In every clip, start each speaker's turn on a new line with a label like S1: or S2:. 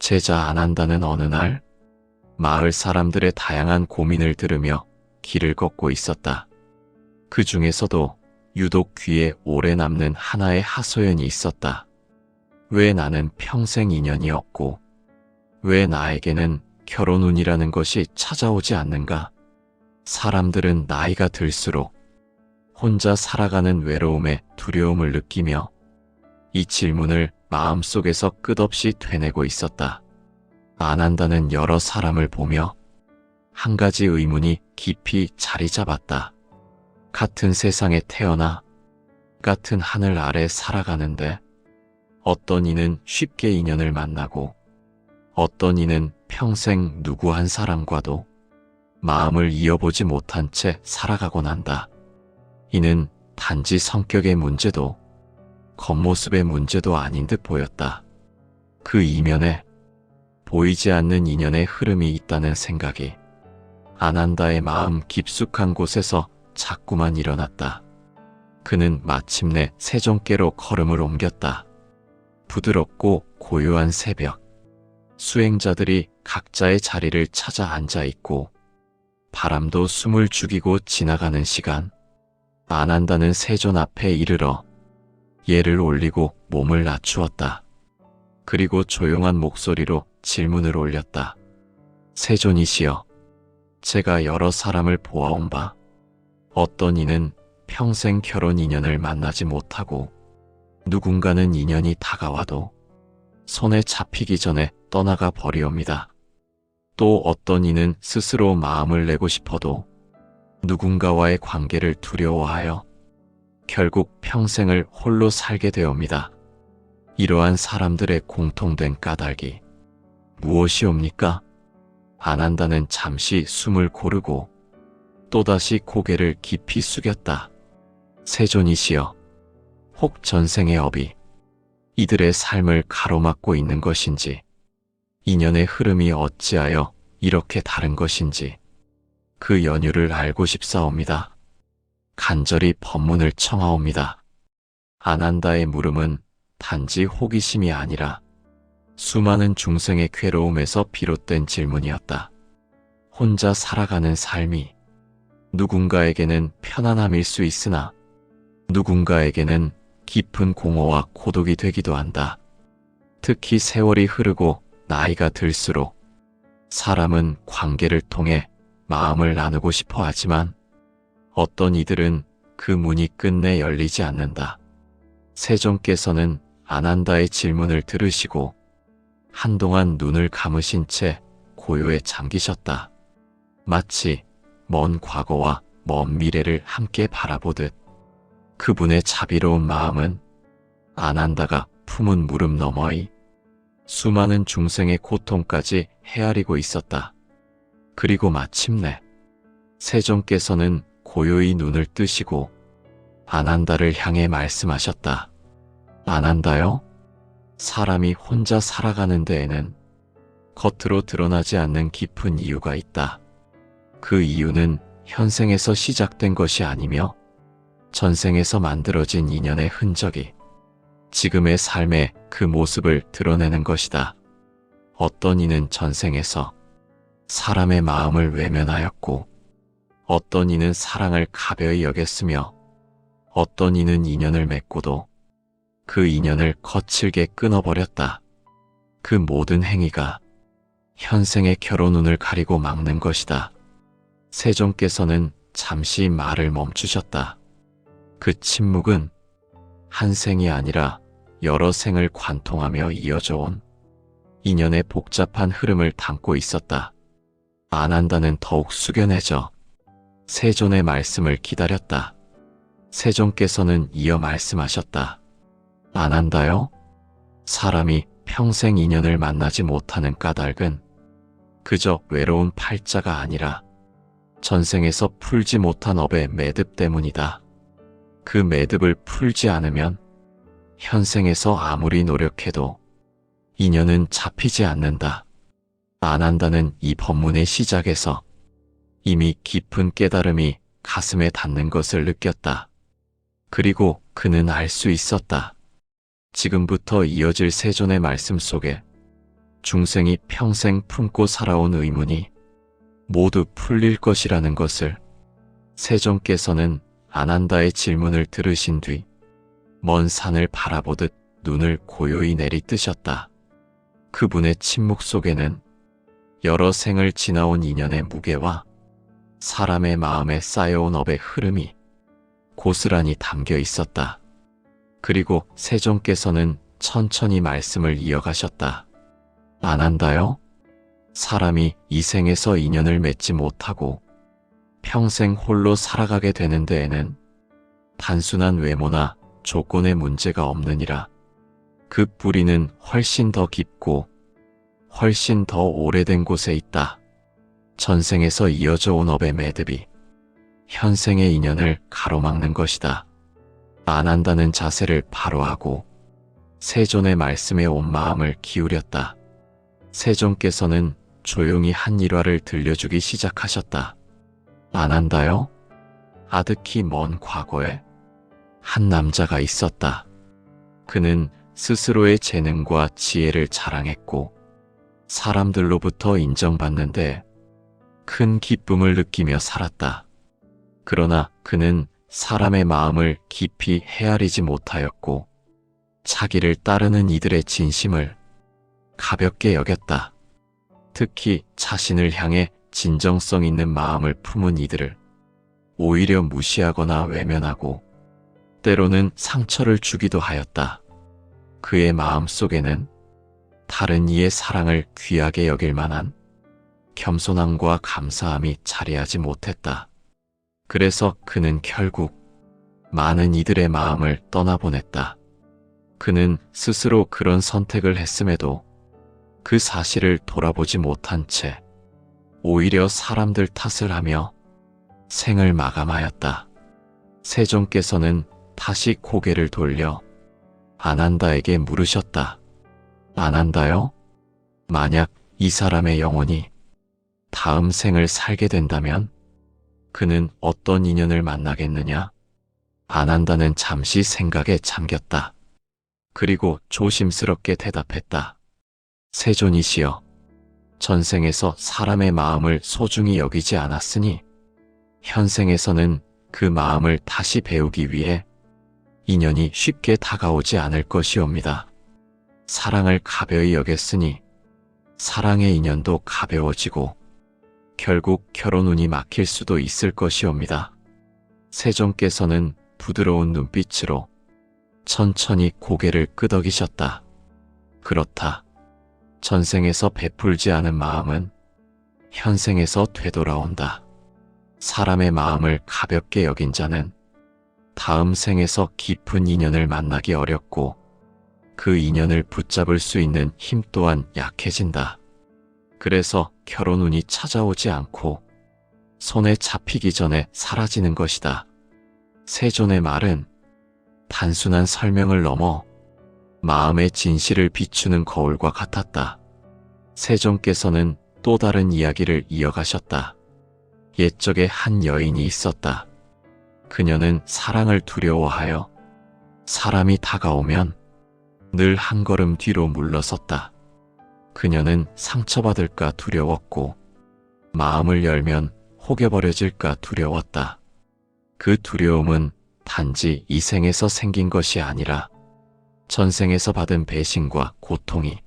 S1: 제자 안한다는 어느 날 마을 사람들의 다양한 고민을 들으며 길을 걷고 있었다. 그 중에서도 유독 귀에 오래 남는 하나의 하소연이 있었다. 왜 나는 평생 인연이 없고 왜 나에게는 결혼운이라는 것이 찾아오지 않는가? 사람들은 나이가 들수록 혼자 살아가는 외로움에 두려움을 느끼며 이 질문을 마음속에서 끝없이 되뇌고 있었다. 안한다는 여러 사람을 보며 한 가지 의문이 깊이 자리 잡았다. 같은 세상에 태어나 같은 하늘 아래 살아가는데 어떤 이는 쉽게 인연을 만나고 어떤 이는 평생 누구 한 사람과도 마음을 이어보지 못한 채 살아가곤 한다. 이는 단지 성격의 문제도 겉모습의 문제도 아닌 듯 보였다. 그 이면에 보이지 않는 인연의 흐름이 있다는 생각이 안한다의 마음 깊숙한 곳에서 자꾸만 일어났다. 그는 마침내 세종께로 걸음을 옮겼다. 부드럽고 고요한 새벽, 수행자들이 각자의 자리를 찾아 앉아 있고 바람도 숨을 죽이고 지나가는 시간, 안한다는 세존 앞에 이르러 예를 올리고 몸을 낮추었다. 그리고 조용한 목소리로 질문을 올렸다. 세존이시여, 제가 여러 사람을 보아온 바 어떤 이는 평생 결혼 인연을 만나지 못하고 누군가는 인연이 다가와도 손에 잡히기 전에 떠나가 버리옵니다. 또 어떤 이는 스스로 마음을 내고 싶어도 누군가와의 관계를 두려워하여 결국 평생을 홀로 살게 되옵니다. 이러한 사람들의 공통된 까닭이 무엇이옵니까? 안한다는 잠시 숨을 고르고 또다시 고개를 깊이 숙였다. 세존이시여, 혹 전생의 업이 이들의 삶을 가로막고 있는 것인지, 인연의 흐름이 어찌하여 이렇게 다른 것인지 그 연유를 알고 싶사옵니다. 간절히 법문을 청하옵니다. 안한다의 물음은 단지 호기심이 아니라 수많은 중생의 괴로움에서 비롯된 질문이었다. 혼자 살아가는 삶이 누군가에게는 편안함일 수 있으나 누군가에게는 깊은 공허와 고독이 되기도 한다. 특히 세월이 흐르고 나이가 들수록 사람은 관계를 통해 마음을 나누고 싶어 하지만 어떤 이들은 그 문이 끝내 열리지 않는다. 세종께서는 안한다의 질문을 들으시고 한동안 눈을 감으신 채 고요에 잠기셨다. 마치 먼 과거와 먼 미래를 함께 바라보듯 그분의 자비로운 마음은 안한다가 품은 무릎 너머의 수많은 중생의 고통까지 헤아리고 있었다. 그리고 마침내 세종께서는 고요히 눈을 뜨시고 안한다를 향해 말씀하셨다. 안한다요? 사람이 혼자 살아가는 데에는 겉으로 드러나지 않는 깊은 이유가 있다. 그 이유는 현생에서 시작된 것이 아니며 전생에서 만들어진 인연의 흔적이 지금의 삶의 그 모습을 드러내는 것이다. 어떤 이는 전생에서 사람의 마음을 외면하였고 어떤 이는 사랑을 가벼이 여겼으며 어떤 이는 인연을 맺고도 그 인연을 거칠게 끊어버렸다. 그 모든 행위가 현생의 결혼운을 가리고 막는 것이다. 세종께서는 잠시 말을 멈추셨다. 그 침묵은 한 생이 아니라 여러 생을 관통하며 이어져 온 인연의 복잡한 흐름을 담고 있었다. 안한다는 더욱 숙연해져 세존의 말씀을 기다렸다. 세종께서는 이어 말씀하셨다. 안한다요? 사람이 평생 인연을 만나지 못하는 까닭은 그저 외로운 팔자가 아니라 전생에서 풀지 못한 업의 매듭 때문이다. 그 매듭을 풀지 않으면 현생에서 아무리 노력해도 인연은 잡히지 않는다. 안한다는 이 법문의 시작에서 이미 깊은 깨달음이 가슴에 닿는 것을 느꼈다. 그리고 그는 알 수 있었다. 지금부터 이어질 세존의 말씀 속에 중생이 평생 품고 살아온 의문이 모두 풀릴 것이라는 것을 세존께서는 아난다의 질문을 들으신 뒤 먼 산을 바라보듯 눈을 고요히 내리뜨셨다. 그분의 침묵 속에는 여러 생을 지나온 인연의 무게와 사람의 마음에 쌓여온 업의 흐름이 고스란히 담겨 있었다. 그리고 세존께서는 천천히 말씀을 이어가셨다. 아난다요? 사람이 이 생에서 인연을 맺지 못하고 평생 홀로 살아가게 되는 데에는 단순한 외모나 조건의 문제가 없느니라. 그 뿌리는 훨씬 더 깊고 훨씬 더 오래된 곳에 있다. 전생에서 이어져 온 업의 매듭이 현생의 인연을 가로막는 것이다. 아난다는 자세를 바로 하고 세존의 말씀에 온 마음을 기울였다. 세존께서는 조용히 한 일화를 들려주기 시작하셨다. 아난다요? 아득히 먼 과거에 한 남자가 있었다. 그는 스스로의 재능과 지혜를 자랑했고 사람들로부터 인정받는데 큰 기쁨을 느끼며 살았다. 그러나 그는 사람의 마음을 깊이 헤아리지 못하였고 자기를 따르는 이들의 진심을 가볍게 여겼다. 특히 자신을 향해 진정성 있는 마음을 품은 이들을 오히려 무시하거나 외면하고 때로는 상처를 주기도 하였다. 그의 마음 속에는 다른 이의 사랑을 귀하게 여길 만한 겸손함과 감사함이 자리하지 못했다. 그래서 그는 결국 많은 이들의 마음을 떠나보냈다. 그는 스스로 그런 선택을 했음에도 그 사실을 돌아보지 못한 채 오히려 사람들 탓을 하며 생을 마감하였다. 세존께서는 다시 고개를 돌려 아난다에게 물으셨다. 아난다요? 만약 이 사람의 영혼이 다음 생을 살게 된다면 그는 어떤 인연을 만나겠느냐? 아난다는 잠시 생각에 잠겼다. 그리고 조심스럽게 대답했다. 세존이시여, 전생에서 사람의 마음을 소중히 여기지 않았으니 현생에서는 그 마음을 다시 배우기 위해 인연이 쉽게 다가오지 않을 것이옵니다. 사랑을 가벼이 여겼으니 사랑의 인연도 가벼워지고 결국 결혼운이 막힐 수도 있을 것이옵니다. 세존께서는 부드러운 눈빛으로 천천히 고개를 끄덕이셨다. 그렇다. 전생에서 베풀지 않은 마음은 현생에서 되돌아온다. 사람의 마음을 가볍게 여긴 자는 다음 생에서 깊은 인연을 만나기 어렵고 그 인연을 붙잡을 수 있는 힘 또한 약해진다. 그래서 결혼운이 찾아오지 않고 손에 잡히기 전에 사라지는 것이다. 세존의 말은 단순한 설명을 넘어 마음의 진실을 비추는 거울과 같았다. 세존께서는 또 다른 이야기를 이어가셨다. 옛적에 한 여인이 있었다. 그녀는 사랑을 두려워하여 사람이 다가오면 늘 한 걸음 뒤로 물러섰다. 그녀는 상처받을까 두려웠고 마음을 열면 혹여버려질까 두려웠다. 그 두려움은 단지 이 생에서 생긴 것이 아니라 전생에서 받은 배신과 고통이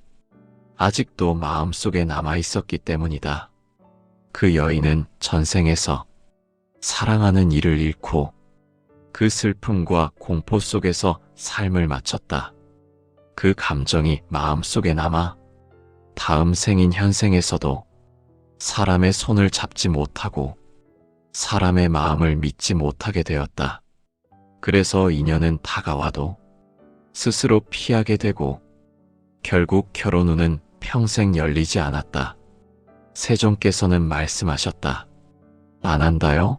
S1: 아직도 마음속에 남아 있었기 때문이다. 그 여인은 전생에서 사랑하는 이를 잃고 그 슬픔과 공포 속에서 삶을 마쳤다. 그 감정이 마음속에 남아 다음 생인 현생에서도 사람의 손을 잡지 못하고 사람의 마음을 믿지 못하게 되었다. 그래서 인연은 다가와도 스스로 피하게 되고 결국 결혼운은 평생 열리지 않았다. 세존께서는 말씀하셨다. 아난다요?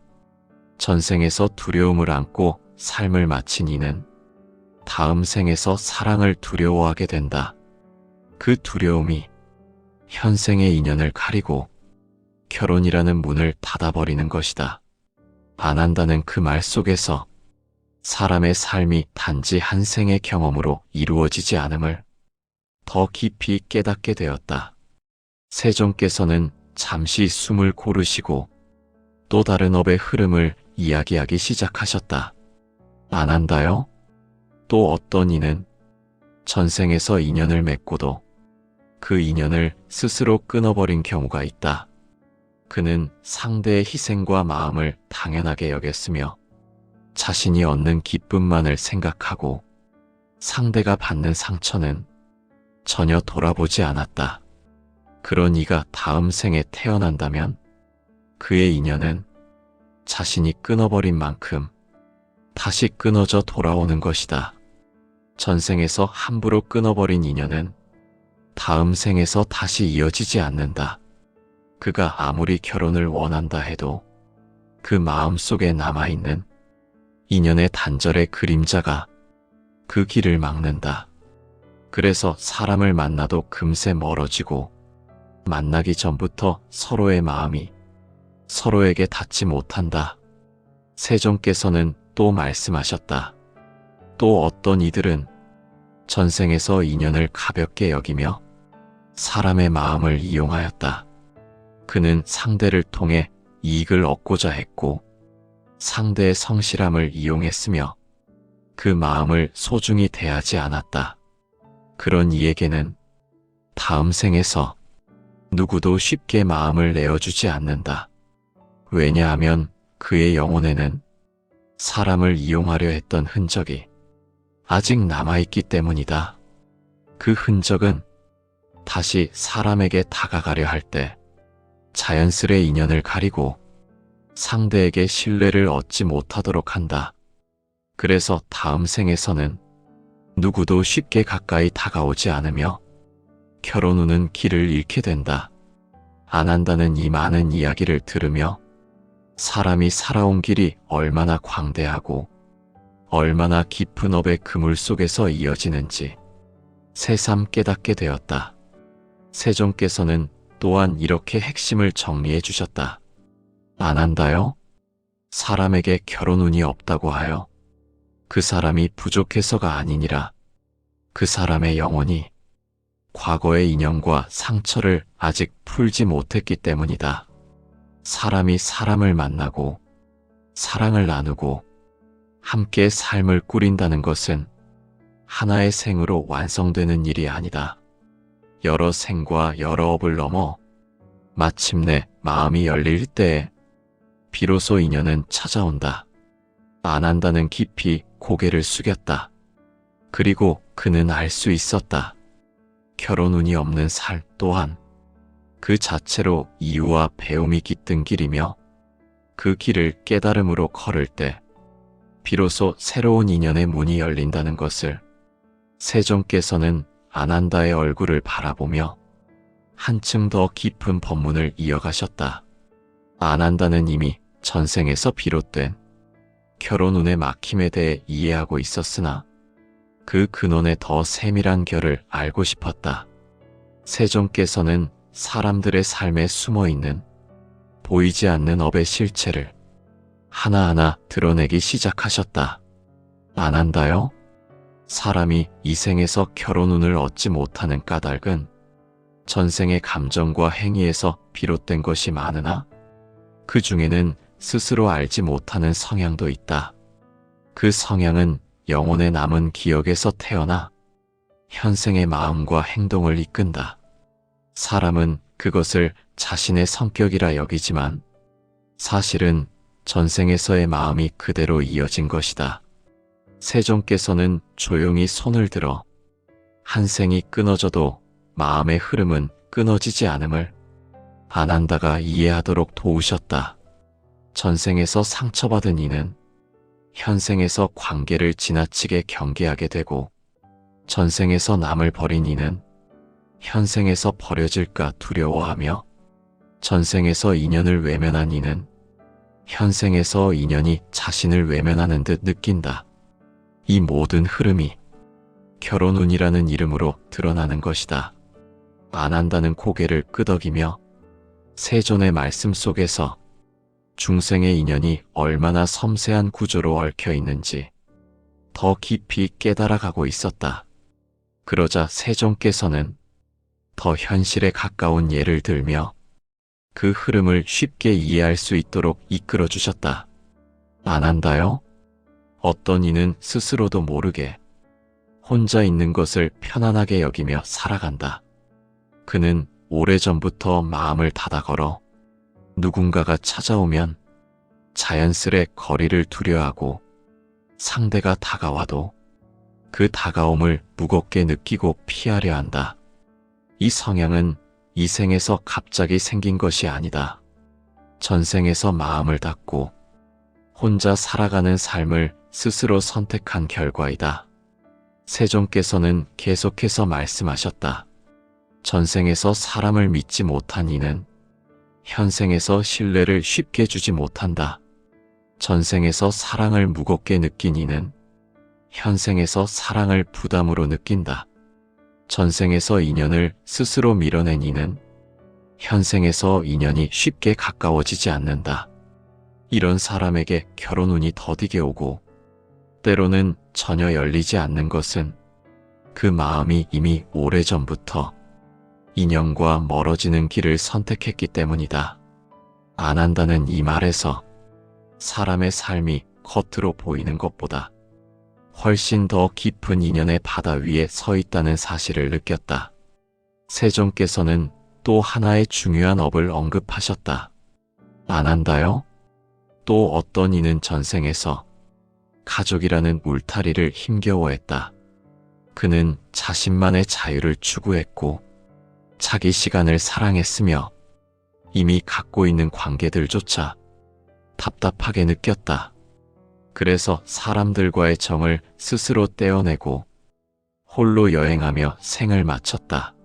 S1: 전생에서 두려움을 안고 삶을 마친 이는 다음 생에서 사랑을 두려워하게 된다. 그 두려움이 현생의 인연을 가리고 결혼이라는 문을 닫아버리는 것이다. 아난다는 그 말 속에서 사람의 삶이 단지 한 생의 경험으로 이루어지지 않음을 더 깊이 깨닫게 되었다. 세종께서는 잠시 숨을 고르시고 또 다른 업의 흐름을 이야기하기 시작하셨다. 안 한다요? 또 어떤 이는 전생에서 인연을 맺고도 그 인연을 스스로 끊어버린 경우가 있다. 그는 상대의 희생과 마음을 당연하게 여겼으며 자신이 얻는 기쁨만을 생각하고 상대가 받는 상처는 전혀 돌아보지 않았다. 그런 이가 다음 생에 태어난다면 그의 인연은 자신이 끊어버린 만큼 다시 끊어져 돌아오는 것이다. 전생에서 함부로 끊어버린 인연은 다음 생에서 다시 이어지지 않는다. 그가 아무리 결혼을 원한다 해도 그 마음 속에 남아있는 인연의 단절의 그림자가 그 길을 막는다. 그래서 사람을 만나도 금세 멀어지고 만나기 전부터 서로의 마음이 서로에게 닿지 못한다. 세종께서는 또 말씀하셨다. 또 어떤 이들은 전생에서 인연을 가볍게 여기며 사람의 마음을 이용하였다. 그는 상대를 통해 이익을 얻고자 했고 상대의 성실함을 이용했으며 그 마음을 소중히 대하지 않았다. 그런 이에게는 다음 생에서 누구도 쉽게 마음을 내어주지 않는다. 왜냐하면 그의 영혼에는 사람을 이용하려 했던 흔적이 아직 남아있기 때문이다. 그 흔적은 다시 사람에게 다가가려 할 때 자연스레 인연을 가리고 상대에게 신뢰를 얻지 못하도록 한다. 그래서 다음 생에서는 누구도 쉽게 가까이 다가오지 않으며 결혼 후는 길을 잃게 된다. 안 한다는 이 많은 이야기를 들으며 사람이 살아온 길이 얼마나 광대하고 얼마나 깊은 업의 그물 속에서 이어지는지 새삼 깨닫게 되었다. 세종께서는 또한 이렇게 핵심을 정리해 주셨다. 안 한다요? 사람에게 결혼 운이 없다고 하여 그 사람이 부족해서가 아니니라. 그 사람의 영혼이 과거의 인연과 상처를 아직 풀지 못했기 때문이다. 사람이 사람을 만나고 사랑을 나누고 함께 삶을 꾸린다는 것은 하나의 생으로 완성되는 일이 아니다. 여러 생과 여러 업을 넘어 마침내 마음이 열릴 때에 비로소 인연은 찾아온다. 안 한다는 깊이 고개를 숙였다. 그리고 그는 알 수 있었다. 결혼 운이 없는 살 또한 그 자체로 이유와 배움이 깃든 길이며 그 길을 깨달음으로 걸을 때 비로소 새로운 인연의 문이 열린다는 것을 세종께서는 안한다의 얼굴을 바라보며 한층 더 깊은 법문을 이어가셨다. 안한다는 이미 전생에서 비롯된 결혼 운의 막힘에 대해 이해하고 있었으나 그 근원의 더 세밀한 결을 알고 싶었다. 세종께서는 사람들의 삶에 숨어있는 보이지 않는 업의 실체를 하나하나 드러내기 시작하셨다. 안 한다요? 사람이 이 생에서 결혼 운을 얻지 못하는 까닭은 전생의 감정과 행위에서 비롯된 것이 많으나 그 중에는 스스로 알지 못하는 성향도 있다. 그 성향은 영혼에 남은 기억에서 태어나 현생의 마음과 행동을 이끈다. 사람은 그것을 자신의 성격이라 여기지만 사실은 전생에서의 마음이 그대로 이어진 것이다. 세종께서는 조용히 손을 들어 한 생이 끊어져도 마음의 흐름은 끊어지지 않음을 안한다가 이해하도록 도우셨다. 전생에서 상처받은 이는 현생에서 관계를 지나치게 경계하게 되고 전생에서 남을 버린 이는 현생에서 버려질까 두려워하며 전생에서 인연을 외면한 이는 현생에서 인연이 자신을 외면하는 듯 느낀다. 이 모든 흐름이 결혼운이라는 이름으로 드러나는 것이다. 안 한다는 고개를 끄덕이며 세존의 말씀 속에서 중생의 인연이 얼마나 섬세한 구조로 얽혀 있는지 더 깊이 깨달아가고 있었다. 그러자 세종께서는 더 현실에 가까운 예를 들며 그 흐름을 쉽게 이해할 수 있도록 이끌어 주셨다. 안 한다요? 어떤 이는 스스로도 모르게 혼자 있는 것을 편안하게 여기며 살아간다. 그는 오래전부터 마음을 닫아 걸어 누군가가 찾아오면 자연스레 거리를 두려워하고 상대가 다가와도 그 다가옴을 무겁게 느끼고 피하려 한다. 이 성향은 이 생에서 갑자기 생긴 것이 아니다. 전생에서 마음을 닫고 혼자 살아가는 삶을 스스로 선택한 결과이다. 세종께서는 계속해서 말씀하셨다. 전생에서 사람을 믿지 못한 이는 현생에서 신뢰를 쉽게 주지 못한다. 전생에서 사랑을 무겁게 느낀 이는 현생에서 사랑을 부담으로 느낀다. 전생에서 인연을 스스로 밀어낸 이는 현생에서 인연이 쉽게 가까워지지 않는다. 이런 사람에게 결혼 운이 더디게 오고 때로는 전혀 열리지 않는 것은 그 마음이 이미 오래전부터 인연과 멀어지는 길을 선택했기 때문이다. 안 한다는 이 말에서 사람의 삶이 겉으로 보이는 것보다 훨씬 더 깊은 인연의 바다 위에 서 있다는 사실을 느꼈다. 세종께서는 또 하나의 중요한 업을 언급하셨다. 안 한다요? 또 어떤 이는 전생에서 가족이라는 울타리를 힘겨워했다. 그는 자신만의 자유를 추구했고 자기 시간을 사랑했으며 이미 갖고 있는 관계들조차 답답하게 느꼈다. 그래서 사람들과의 정을 스스로 떼어내고 홀로 여행하며 생을 마쳤다.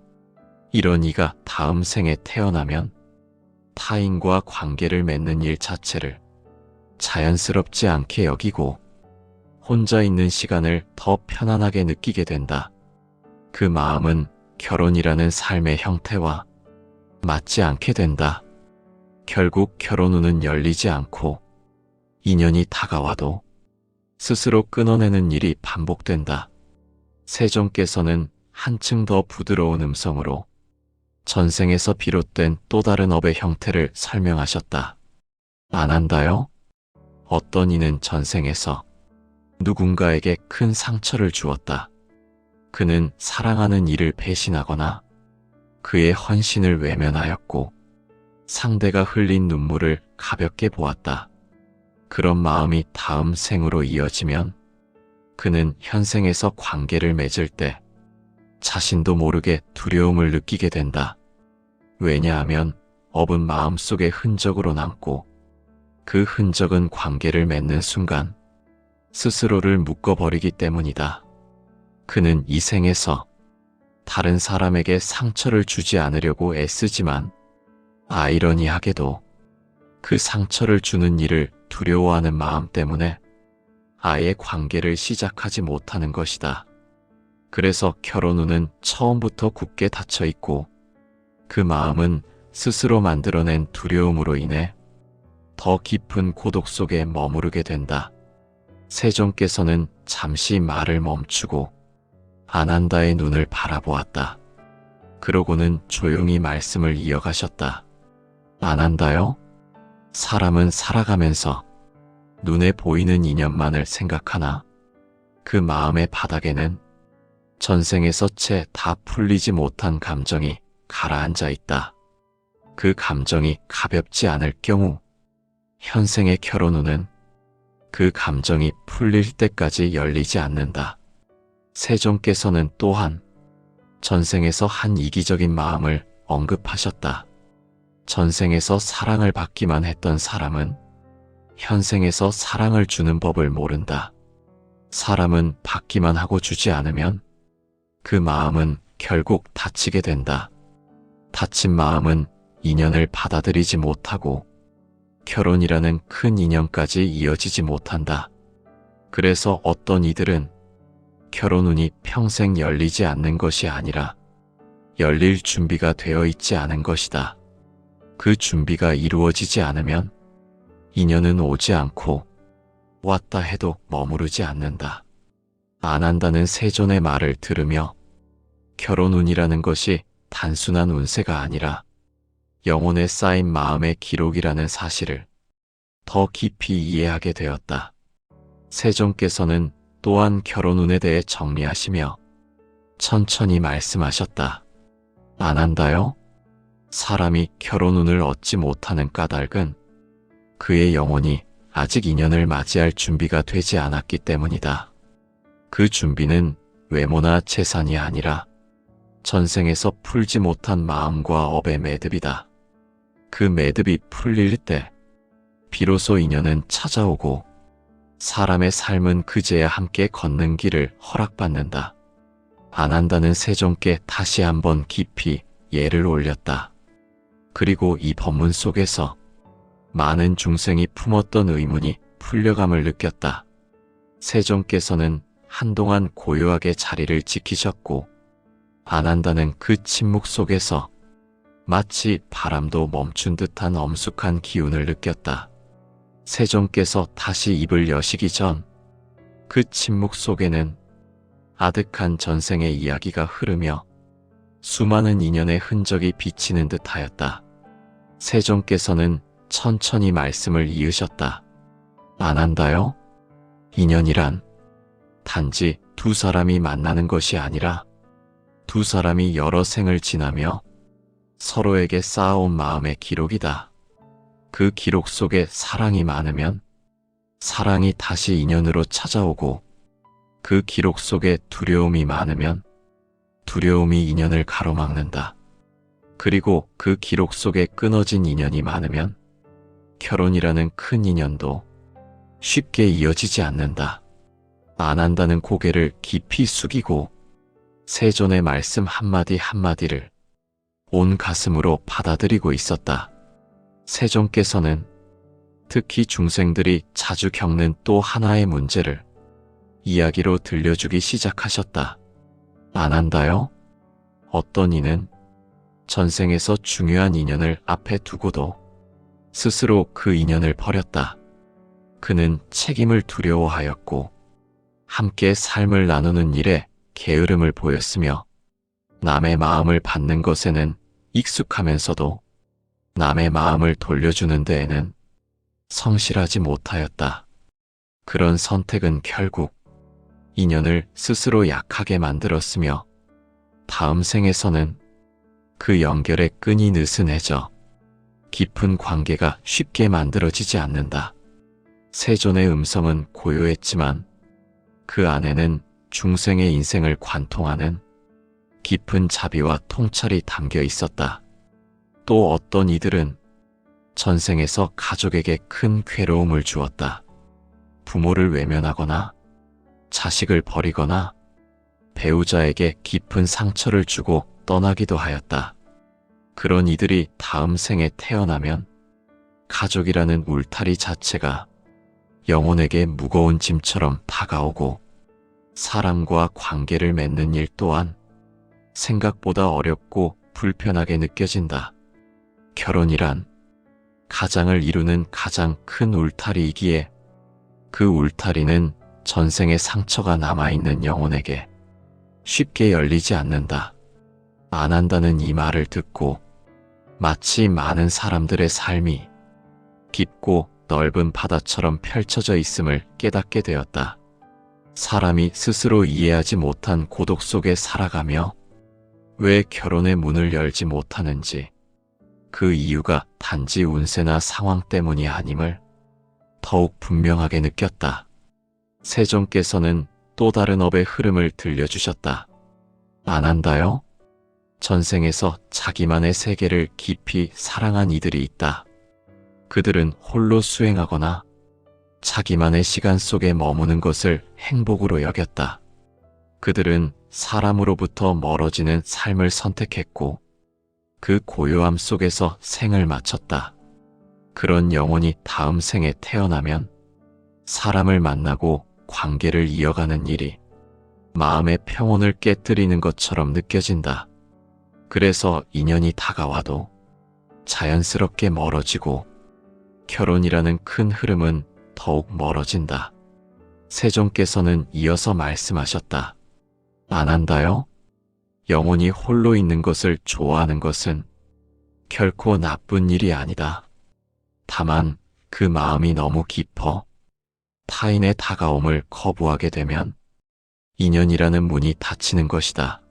S1: 이런 이가 다음 생에 태어나면 타인과 관계를 맺는 일 자체를 자연스럽지 않게 여기고 혼자 있는 시간을 더 편안하게 느끼게 된다. 그 마음은 결혼이라는 삶의 형태와 맞지 않게 된다. 결국 결혼 운은 열리지 않고 인연이 다가와도 스스로 끊어내는 일이 반복된다. 세종께서는 한층 더 부드러운 음성으로 전생에서 비롯된 또 다른 업의 형태를 설명하셨다. 안 한다요? 어떤 이는 전생에서 누군가에게 큰 상처를 주었다. 그는 사랑하는 이를 배신하거나 그의 헌신을 외면하였고 상대가 흘린 눈물을 가볍게 보았다. 그런 마음이 다음 생으로 이어지면 그는 현생에서 관계를 맺을 때 자신도 모르게 두려움을 느끼게 된다. 왜냐하면 업은 마음속에 흔적으로 남고 그 흔적은 관계를 맺는 순간 스스로를 묶어버리기 때문이다. 그는 이 생에서 다른 사람에게 상처를 주지 않으려고 애쓰지만 아이러니하게도 그 상처를 주는 일을 두려워하는 마음 때문에 아예 관계를 시작하지 못하는 것이다. 그래서 결혼 후는 처음부터 굳게 닫혀 있고 그 마음은 스스로 만들어낸 두려움으로 인해 더 깊은 고독 속에 머무르게 된다. 세종께서는 잠시 말을 멈추고 아난다의 눈을 바라보았다. 그러고는 조용히 말씀을 이어가셨다. 아난다요? 사람은 살아가면서 눈에 보이는 인연만을 생각하나 그 마음의 바닥에는 전생에서 채 다 풀리지 못한 감정이 가라앉아 있다. 그 감정이 가볍지 않을 경우 현생의 결혼 후는 그 감정이 풀릴 때까지 열리지 않는다. 세종께서는 또한 전생에서 한 이기적인 마음을 언급하셨다. 전생에서 사랑을 받기만 했던 사람은 현생에서 사랑을 주는 법을 모른다. 사람은 받기만 하고 주지 않으면 그 마음은 결국 다치게 된다. 다친 마음은 인연을 받아들이지 못하고 결혼이라는 큰 인연까지 이어지지 못한다. 그래서 어떤 이들은 결혼 운이 평생 열리지 않는 것이 아니라 열릴 준비가 되어 있지 않은 것이다. 그 준비가 이루어지지 않으면 인연은 오지 않고 왔다 해도 머무르지 않는다. 안 한다는 세존의 말을 들으며 결혼운이라는 것이 단순한 운세가 아니라 영혼에 쌓인 마음의 기록이라는 사실을 더 깊이 이해하게 되었다. 세종께서는 또한 결혼운에 대해 정리하시며 천천히 말씀하셨다. 안 한다요? 사람이 결혼운을 얻지 못하는 까닭은 그의 영혼이 아직 인연을 맞이할 준비가 되지 않았기 때문이다. 그 준비는 외모나 재산이 아니라 전생에서 풀지 못한 마음과 업의 매듭이다. 그 매듭이 풀릴 때 비로소 인연은 찾아오고 사람의 삶은 그제야 함께 걷는 길을 허락받는다. 안 한다는 세종께 다시 한번 깊이 예를 올렸다. 그리고 이 법문 속에서 많은 중생이 품었던 의문이 풀려감을 느꼈다. 세종께서는 한동안 고요하게 자리를 지키셨고 안 한다는 그 침묵 속에서 마치 바람도 멈춘 듯한 엄숙한 기운을 느꼈다. 세종께서 다시 입을 여시기 전 그 침묵 속에는 아득한 전생의 이야기가 흐르며 수많은 인연의 흔적이 비치는 듯하였다. 세종께서는 천천히 말씀을 이으셨다. 안 한다요? 인연이란 단지 두 사람이 만나는 것이 아니라 두 사람이 여러 생을 지나며 서로에게 쌓아온 마음의 기록이다. 그 기록 속에 사랑이 많으면 사랑이 다시 인연으로 찾아오고 그 기록 속에 두려움이 많으면 두려움이 인연을 가로막는다. 그리고 그 기록 속에 끊어진 인연이 많으면 결혼이라는 큰 인연도 쉽게 이어지지 않는다. 안 한다는 고개를 깊이 숙이고 세존의 말씀 한마디 한마디를 온 가슴으로 받아들이고 있었다. 세종께서는 특히 중생들이 자주 겪는 또 하나의 문제를 이야기로 들려주기 시작하셨다. 안 한다요? 어떤 이는 전생에서 중요한 인연을 앞에 두고도 스스로 그 인연을 버렸다. 그는 책임을 두려워하였고 함께 삶을 나누는 일에 게으름을 보였으며 남의 마음을 받는 것에는 익숙하면서도 남의 마음을 돌려주는 데에는 성실하지 못하였다. 그런 선택은 결국 인연을 스스로 약하게 만들었으며 다음 생에서는 그 연결의 끈이 느슨해져 깊은 관계가 쉽게 만들어지지 않는다. 세존의 음성은 고요했지만 그 안에는 중생의 인생을 관통하는 깊은 자비와 통찰이 담겨 있었다. 또 어떤 이들은 전생에서 가족에게 큰 괴로움을 주었다. 부모를 외면하거나 자식을 버리거나 배우자에게 깊은 상처를 주고 떠나기도 하였다. 그런 이들이 다음 생에 태어나면 가족이라는 울타리 자체가 영혼에게 무거운 짐처럼 다가오고 사람과 관계를 맺는 일 또한 생각보다 어렵고 불편하게 느껴진다. 결혼이란 가장을 이루는 가장 큰 울타리이기에 그 울타리는 전생의 상처가 남아있는 영혼에게 쉽게 열리지 않는다. 안 한다는 이 말을 듣고 마치 많은 사람들의 삶이 깊고 넓은 바다처럼 펼쳐져 있음을 깨닫게 되었다. 사람이 스스로 이해하지 못한 고독 속에 살아가며 왜 결혼의 문을 열지 못하는지 그 이유가 단지 운세나 상황 때문이 아님을 더욱 분명하게 느꼈다. 세종께서는 또 다른 업의 흐름을 들려주셨다. 안 한다요? 전생에서 자기만의 세계를 깊이 사랑한 이들이 있다. 그들은 홀로 수행하거나 자기만의 시간 속에 머무는 것을 행복으로 여겼다. 그들은 사람으로부터 멀어지는 삶을 선택했고 그 고요함 속에서 생을 마쳤다. 그런 영혼이 다음 생에 태어나면 사람을 만나고 관계를 이어가는 일이 마음의 평온을 깨뜨리는 것처럼 느껴진다. 그래서 인연이 다가와도 자연스럽게 멀어지고 결혼이라는 큰 흐름은 더욱 멀어진다. 세종께서는 이어서 말씀하셨다. 안 한다요? 영원히 홀로 있는 것을 좋아하는 것은 결코 나쁜 일이 아니다. 다만 그 마음이 너무 깊어 타인의 다가옴을 거부하게 되면 인연이라는 문이 닫히는 것이다.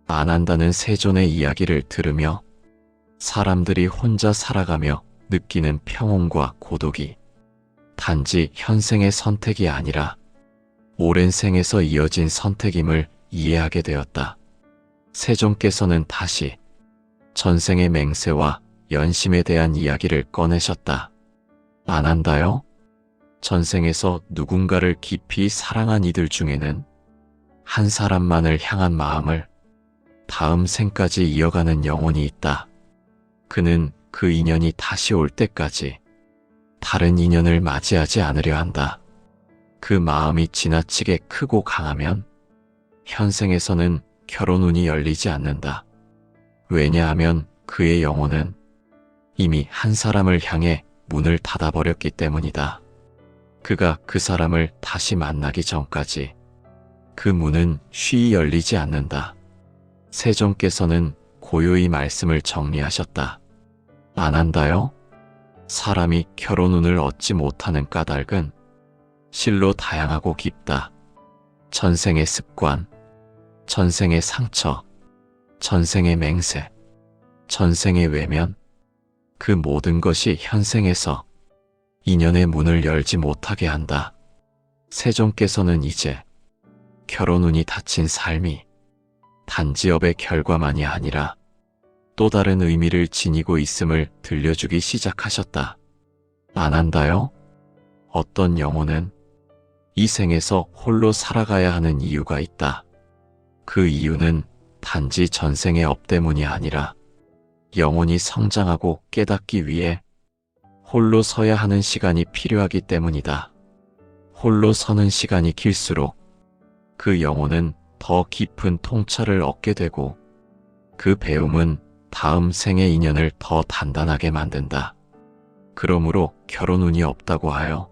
S1: 안 한다는 세존의 이야기를 들으며 사람들이 혼자 살아가며 느끼는 평온과 고독이 단지 현생의 선택이 아니라 오랜 생에서 이어진 선택임을 이해하게 되었다. 세종께서는 다시 전생의 맹세와 연심에 대한 이야기를 꺼내셨다. 안 한다요? 전생에서 누군가를 깊이 사랑한 이들 중에는 한 사람만을 향한 마음을 다음 생까지 이어가는 영혼이 있다. 그는 그 인연이 다시 올 때까지 다른 인연을 맞이하지 않으려 한다. 그 마음이 지나치게 크고 강하면 현생에서는 결혼 운이 열리지 않는다. 왜냐하면 그의 영혼은 이미 한 사람을 향해 문을 닫아버렸기 때문이다. 그가 그 사람을 다시 만나기 전까지 그 문은 쉬이 열리지 않는다. 세종께서는 고요히 말씀을 정리하셨다. 안 한다요? 사람이 결혼 운을 얻지 못하는 까닭은 실로 다양하고 깊다. 전생의 습관, 전생의 상처, 전생의 맹세, 전생의 외면, 그 모든 것이 현생에서 인연의 문을 열지 못하게 한다. 세종께서는 이제 결혼 운이 닫힌 삶이 단지업의 결과만이 아니라 또 다른 의미를 지니고 있음을 들려주기 시작하셨다. 안 한다요? 어떤 영혼은 이 생에서 홀로 살아가야 하는 이유가 있다. 그 이유는 단지 전생의 업 때문이 아니라 영혼이 성장하고 깨닫기 위해 홀로 서야 하는 시간이 필요하기 때문이다. 홀로 서는 시간이 길수록 그 영혼은 더 깊은 통찰을 얻게 되고 그 배움은 다음 생의 인연을 더 단단하게 만든다. 그러므로 결혼 운이 없다고 하여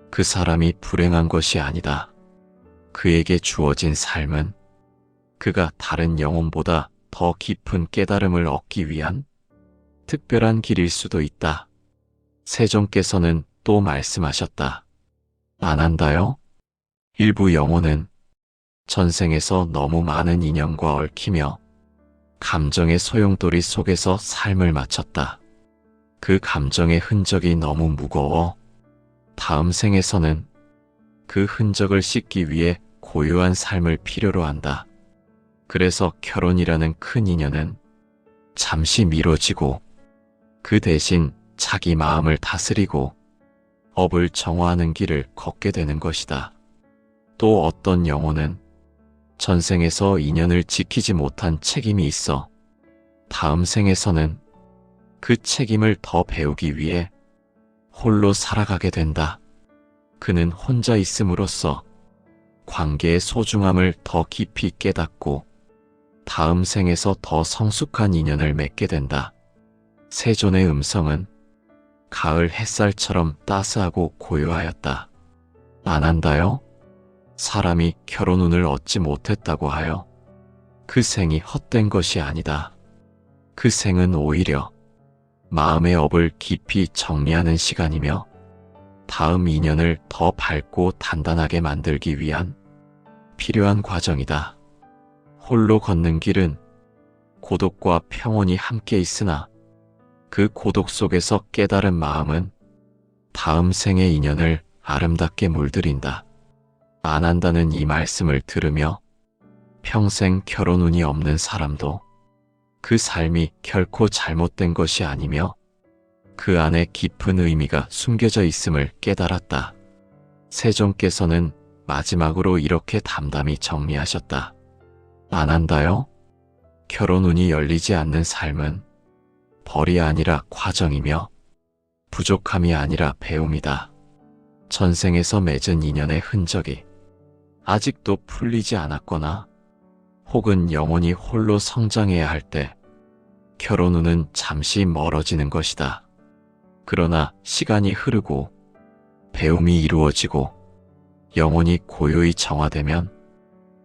S1: 그 사람이 불행한 것이 아니다. 그에게 주어진 삶은 그가 다른 영혼보다 더 깊은 깨달음을 얻기 위한 특별한 길일 수도 있다. 세종께서는 또 말씀하셨다. 안 한다요? 일부 영혼은 전생에서 너무 많은 인연과 얽히며 감정의 소용돌이 속에서 삶을 마쳤다. 그 감정의 흔적이 너무 무거워 다음 생에서는 그 흔적을 씻기 위해 고요한 삶을 필요로 한다. 그래서 결혼이라는 큰 인연은 잠시 미뤄지고 그 대신 자기 마음을 다스리고 업을 정화하는 길을 걷게 되는 것이다. 또 어떤 영혼은 전생에서 인연을 지키지 못한 책임이 있어 다음 생에서는 그 책임을 더 배우기 위해 홀로 살아가게 된다. 그는 혼자 있음으로써 관계의 소중함을 더 깊이 깨닫고 다음 생에서 더 성숙한 인연을 맺게 된다. 세존의 음성은 가을 햇살처럼 따스하고 고요하였다. 안 한다요? 사람이 결혼 운을 얻지 못했다고 하여 그 생이 헛된 것이 아니다. 그 생은 오히려 마음의 업을 깊이 정리하는 시간이며 다음 인연을 더 밝고 단단하게 만들기 위한 필요한 과정이다. 홀로 걷는 길은 고독과 평온이 함께 있으나 그 고독 속에서 깨달은 마음은 다음 생의 인연을 아름답게 물들인다. 안 한다는 이 말씀을 들으며 평생 결혼 운이 없는 사람도 그 삶이 결코 잘못된 것이 아니며 그 안에 깊은 의미가 숨겨져 있음을 깨달았다. 세종께서는 마지막으로 이렇게 담담히 정리하셨다. 안 한다요? 결혼 운이 열리지 않는 삶은 벌이 아니라 과정이며 부족함이 아니라 배움이다. 전생에서 맺은 인연의 흔적이 아직도 풀리지 않았거나 혹은 영혼이 홀로 성장해야 할 때 결혼 운은 잠시 멀어지는 것이다. 그러나 시간이 흐르고 배움이 이루어지고 영혼이 고요히 정화되면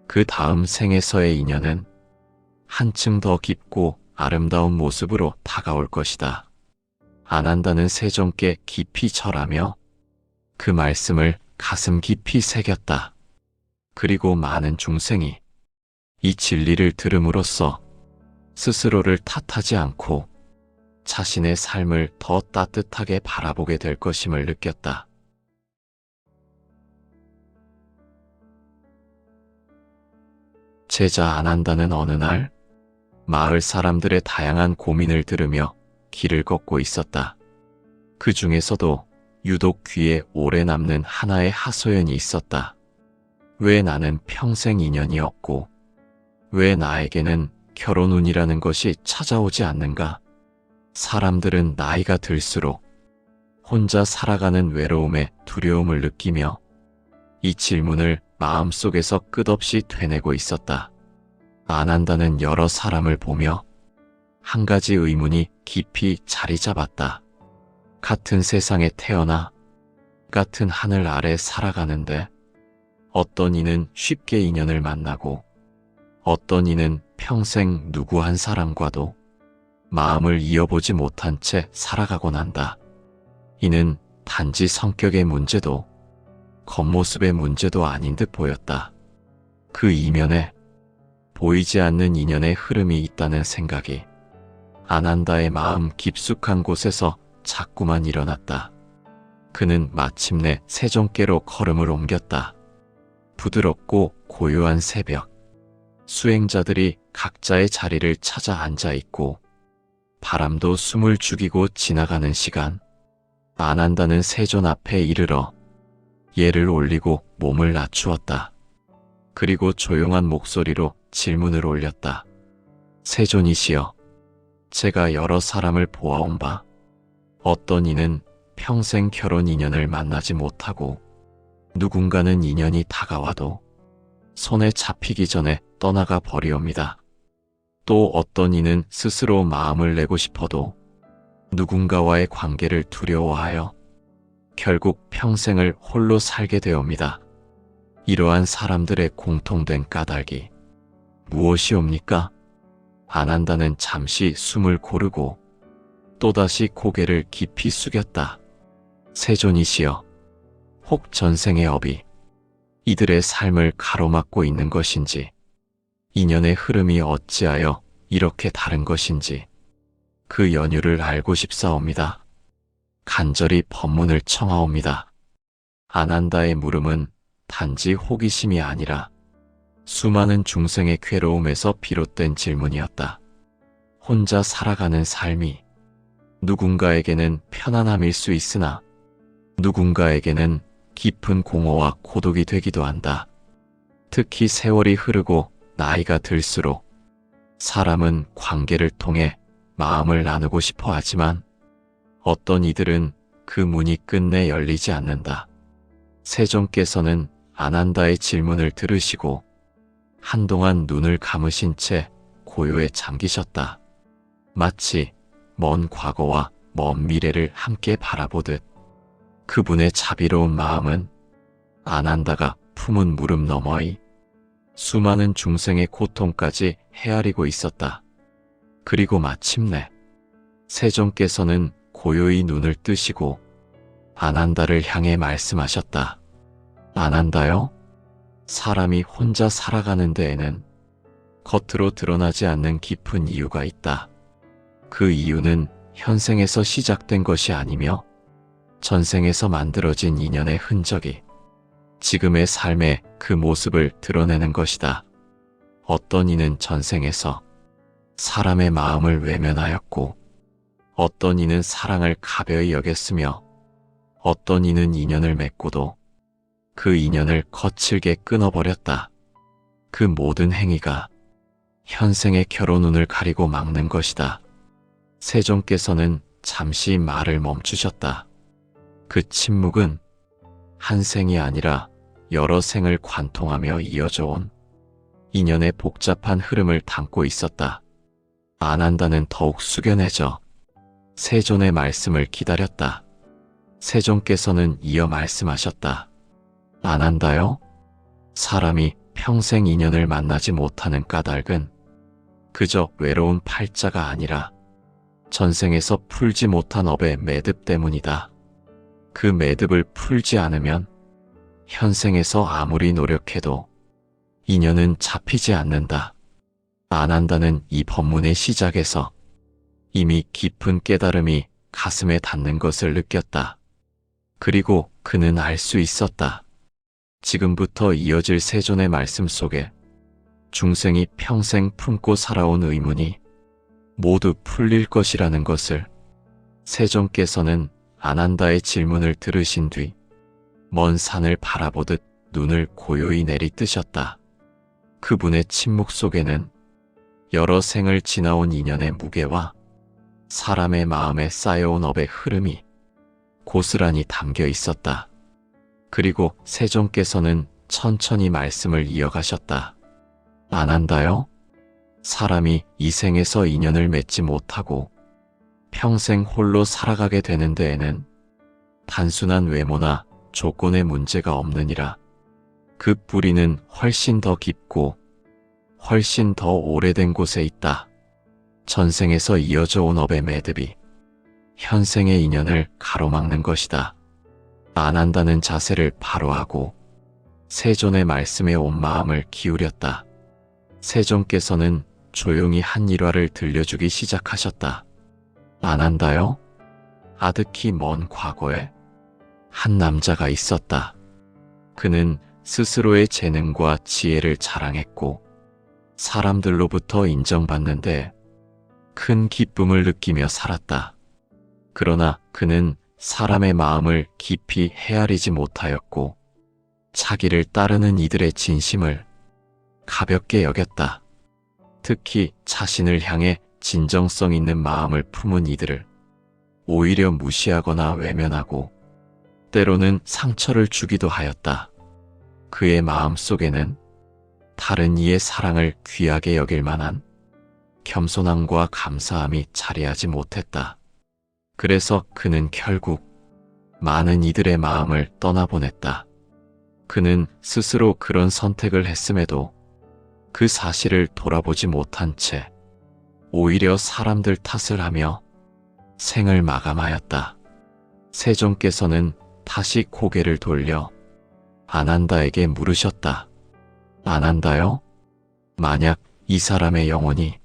S1: 그 다음 생에서의 인연은 한층 더 깊고 아름다운 모습으로 다가올 것이다. 안한다는 세종께 깊이 절하며 그 말씀을 가슴 깊이 새겼다. 그리고 많은 중생이 이 진리를 들음으로써 스스로를 탓하지 않고 자신의 삶을 더 따뜻하게 바라보게 될 것임을 느꼈다. 제자 안한다는 어느 날 마을 사람들의 다양한 고민을 들으며 길을 걷고 있었다. 그 중에서도 유독 귀에 오래 남는 하나의 하소연이 있었다. 왜 나는 평생 인연이 없고 왜 나에게는 결혼 운이라는 것이 찾아오지 않는가? 사람들은 나이가 들수록 혼자 살아가는 외로움에 두려움을 느끼며 이 질문을 마음속에서 끝없이 되뇌고 있었다. 안한다는 여러 사람을 보며 한 가지 의문이 깊이 자리 잡았다. 같은 세상에 태어나 같은 하늘 아래 살아가는데 어떤 이는 쉽게 인연을 만나고 어떤 이는 평생 누구 한 사람과도 마음을 이어보지 못한 채 살아가곤 한다. 이는 단지 성격의 문제도 겉모습의 문제도 아닌 듯 보였다. 그 이면에 보이지 않는 인연의 흐름이 있다는 생각이 안한다의 마음 깊숙한 곳에서 자꾸만 일어났다. 그는 마침내 세종께로 걸음을 옮겼다. 부드럽고 고요한 새벽, 수행자들이 각자의 자리를 찾아 앉아 있고 바람도 숨을 죽이고 지나가는 시간, 안한다는 세존 앞에 이르러 예를 올리고 몸을 낮추었다. 그리고 조용한 목소리로 질문을 올렸다. 세존이시여, 제가 여러 사람을 보아온 바 어떤 이는 평생 결혼 인연을 만나지 못하고 누군가는 인연이 다가와도 손에 잡히기 전에 떠나가 버리옵니다. 또 어떤 이는 스스로 마음을 내고 싶어도 누군가와의 관계를 두려워하여 결국 평생을 홀로 살게 되옵니다. 이러한 사람들의 공통된 까닭이 무엇이옵니까? 안한다는 잠시 숨을 고르고 또다시 고개를 깊이 숙였다. 세존이시여, 혹 전생의 업이 이들의 삶을 가로막고 있는 것인지, 인연의 흐름이 어찌하여 이렇게 다른 것인지 그 연유를 알고 싶사옵니다. 간절히 법문을 청하옵니다. 안한다의 물음은 단지 호기심이 아니라 수많은 중생의 괴로움에서 비롯된 질문이었다. 혼자 살아가는 삶이 누군가에게는 편안함일 수 있으나 누군가에게는 깊은 공허와 고독이 되기도 한다. 특히 세월이 흐르고 나이가 들수록 사람은 관계를 통해 마음을 나누고 싶어 하지만 어떤 이들은 그 문이 끝내 열리지 않는다. 세종께서는 안한다의 질문을 들으시고 한동안 눈을 감으신 채 고요에 잠기셨다. 마치 먼 과거와 먼 미래를 함께 바라보듯 그분의 자비로운 마음은 안한다가 품은 무릎 너머의 수많은 중생의 고통까지 헤아리고 있었다. 그리고 마침내 세종께서는 고요히 눈을 뜨시고 안한다를 향해 말씀하셨다. 안한다요? 사람이 혼자 살아가는 데에는 겉으로 드러나지 않는 깊은 이유가 있다. 그 이유는 현생에서 시작된 것이 아니며 전생에서 만들어진 인연의 흔적이 지금의 삶의 그 모습을 드러내는 것이다. 어떤 이는 전생에서 사람의 마음을 외면하였고 어떤 이는 사랑을 가벼이 여겼으며 어떤 이는 인연을 맺고도 그 인연을 거칠게 끊어버렸다. 그 모든 행위가 현생의 결혼운을 가리고 막는 것이다. 세종께서는 잠시 말을 멈추셨다. 그 침묵은 한 생이 아니라 여러 생을 관통하며 이어져 온 인연의 복잡한 흐름을 담고 있었다. 안한다는 더욱 숙연해져 세존의 말씀을 기다렸다. 세종께서는 이어 말씀하셨다. 안한다요? 사람이 평생 인연을 만나지 못하는 까닭은 그저 외로운 팔자가 아니라 전생에서 풀지 못한 업의 매듭 때문이다. 그 매듭을 풀지 않으면 현생에서 아무리 노력해도 인연은 잡히지 않는다. 안 한다는 이 법문의 시작에서 이미 깊은 깨달음이 가슴에 닿는 것을 느꼈다. 그리고 그는 알 수 있었다. 지금부터 이어질 세존의 말씀 속에 중생이 평생 품고 살아온 의문이 모두 풀릴 것이라는 것을. 세존께서는 아난다의 질문을 들으신 뒤 먼 산을 바라보듯 눈을 고요히 내리뜨셨다. 그분의 침묵 속에는 여러 생을 지나온 인연의 무게와 사람의 마음에 쌓여온 업의 흐름이 고스란히 담겨 있었다. 그리고 세존께서는 천천히 말씀을 이어가셨다. 아난다요? 사람이 이 생에서 인연을 맺지 못하고 평생 홀로 살아가게 되는 데에는 단순한 외모나 조건의 문제가 없느니라. 그 뿌리는 훨씬 더 깊고 훨씬 더 오래된 곳에 있다. 전생에서 이어져 온 업의 매듭이 현생의 인연을 가로막는 것이다. 안 한다는 자세를 바로 하고 세존의 말씀에 온 마음을 기울였다. 세존께서는 조용히 한 일화를 들려주기 시작하셨다. 안 한다요? 아득히 먼 과거에 한 남자가 있었다. 그는 스스로의 재능과 지혜를 자랑했고 사람들로부터 인정받는데 큰 기쁨을 느끼며 살았다. 그러나 그는 사람의 마음을 깊이 헤아리지 못하였고 자기를 따르는 이들의 진심을 가볍게 여겼다. 특히 자신을 향해 진정성 있는 마음을 품은 이들을 오히려 무시하거나 외면하고 때로는 상처를 주기도 하였다. 그의 마음 속에는 다른 이의 사랑을 귀하게 여길 만한 겸손함과 감사함이 자리하지 못했다. 그래서 그는 결국 많은 이들의 마음을 떠나보냈다. 그는 스스로 그런 선택을 했음에도 그 사실을 돌아보지 못한 채 오히려 사람들 탓을 하며 생을 마감하였다. 세존께서는 다시 고개를 돌려 아난다에게 물으셨다. 아난다요? 만약 이 사람의 영혼이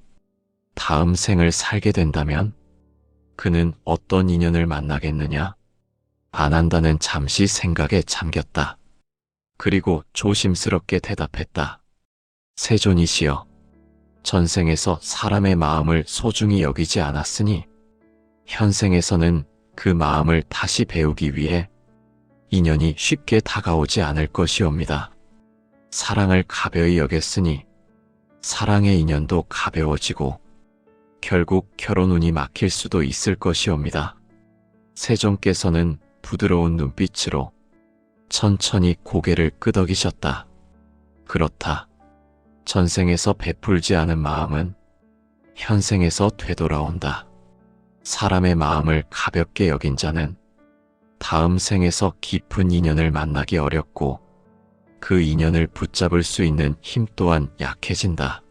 S1: 다음 생을 살게 된다면 그는 어떤 인연을 만나겠느냐? 아난다는 잠시 생각에 잠겼다. 그리고 조심스럽게 대답했다. 세존이시여, 전생에서 사람의 마음을 소중히 여기지 않았으니 현생에서는 그 마음을 다시 배우기 위해 인연이 쉽게 다가오지 않을 것이옵니다. 사랑을 가벼이 여겼으니 사랑의 인연도 가벼워지고 결국 결혼운이 막힐 수도 있을 것이옵니다. 세존께서는 부드러운 눈빛으로 천천히 고개를 끄덕이셨다. 그렇다. 전생에서 베풀지 않은 마음은 현생에서 되돌아온다. 사람의 마음을 가볍게 여긴 자는 다음 생에서 깊은 인연을 만나기 어렵고 그 인연을 붙잡을 수 있는 힘 또한 약해진다.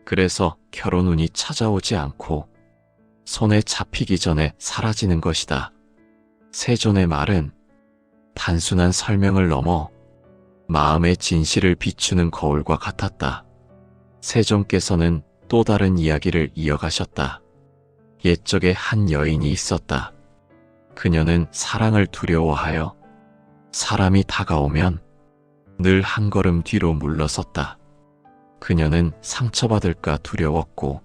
S1: 그래서 결혼운이 찾아오지 않고 손에 잡히기 전에 사라지는 것이다. 세존의 말은 단순한 설명을 넘어 마음의 진실을 비추는 거울과 같았다. 세존께서는 또 다른 이야기를 이어가셨다. 옛적에 한 여인이 있었다. 그녀는 사랑을 두려워하여 사람이 다가오면 늘 한 걸음 뒤로 물러섰다. 그녀는 상처받을까 두려웠고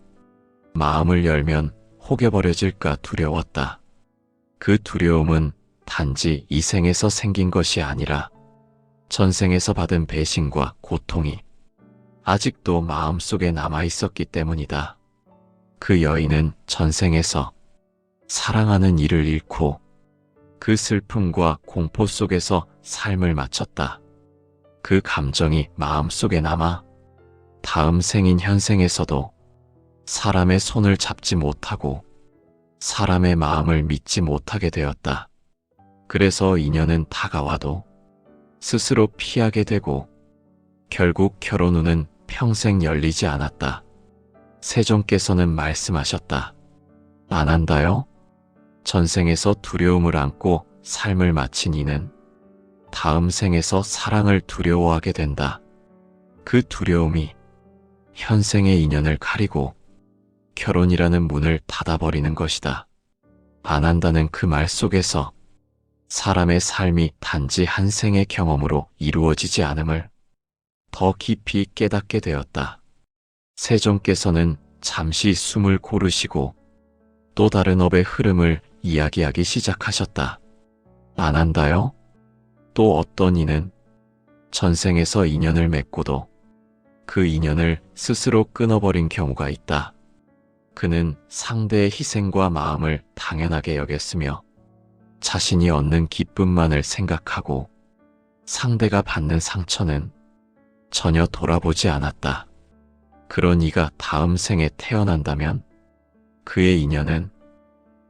S1: 마음을 열면 혹여버려질까 두려웠다. 그 두려움은 단지 이 생에서 생긴 것이 아니라 전생에서 받은 배신과 고통이 아직도 마음속에 남아 있었기 때문이다. 그 여인은 전생에서 사랑하는 이를 잃고 그 슬픔과 공포 속에서 삶을 마쳤다. 그 감정이 마음속에 남아 다음 생인 현생에서도 사람의 손을 잡지 못하고 사람의 마음을 믿지 못하게 되었다. 그래서 인연은 다가와도 스스로 피하게 되고 결국 결혼운은 평생 열리지 않았다. 세종께서는 말씀하셨다. 안 한다요? 전생에서 두려움을 안고 삶을 마친 이는 다음 생에서 사랑을 두려워하게 된다. 그 두려움이 현생의 인연을 가리고 결혼이라는 문을 닫아버리는 것이다. 안 한다는 그 말 속에서 사람의 삶이 단지 한 생의 경험으로 이루어지지 않음을 더 깊이 깨닫게 되었다. 세종께서는 잠시 숨을 고르시고 또 다른 업의 흐름을 이야기하기 시작하셨다. 안 한다요? 또 어떤 이는 전생에서 인연을 맺고도 그 인연을 스스로 끊어버린 경우가 있다. 그는 상대의 희생과 마음을 당연하게 여겼으며 자신이 얻는 기쁨만을 생각하고 상대가 받는 상처는 전혀 돌아보지 않았다. 그런 이가 다음 생에 태어난다면 그의 인연은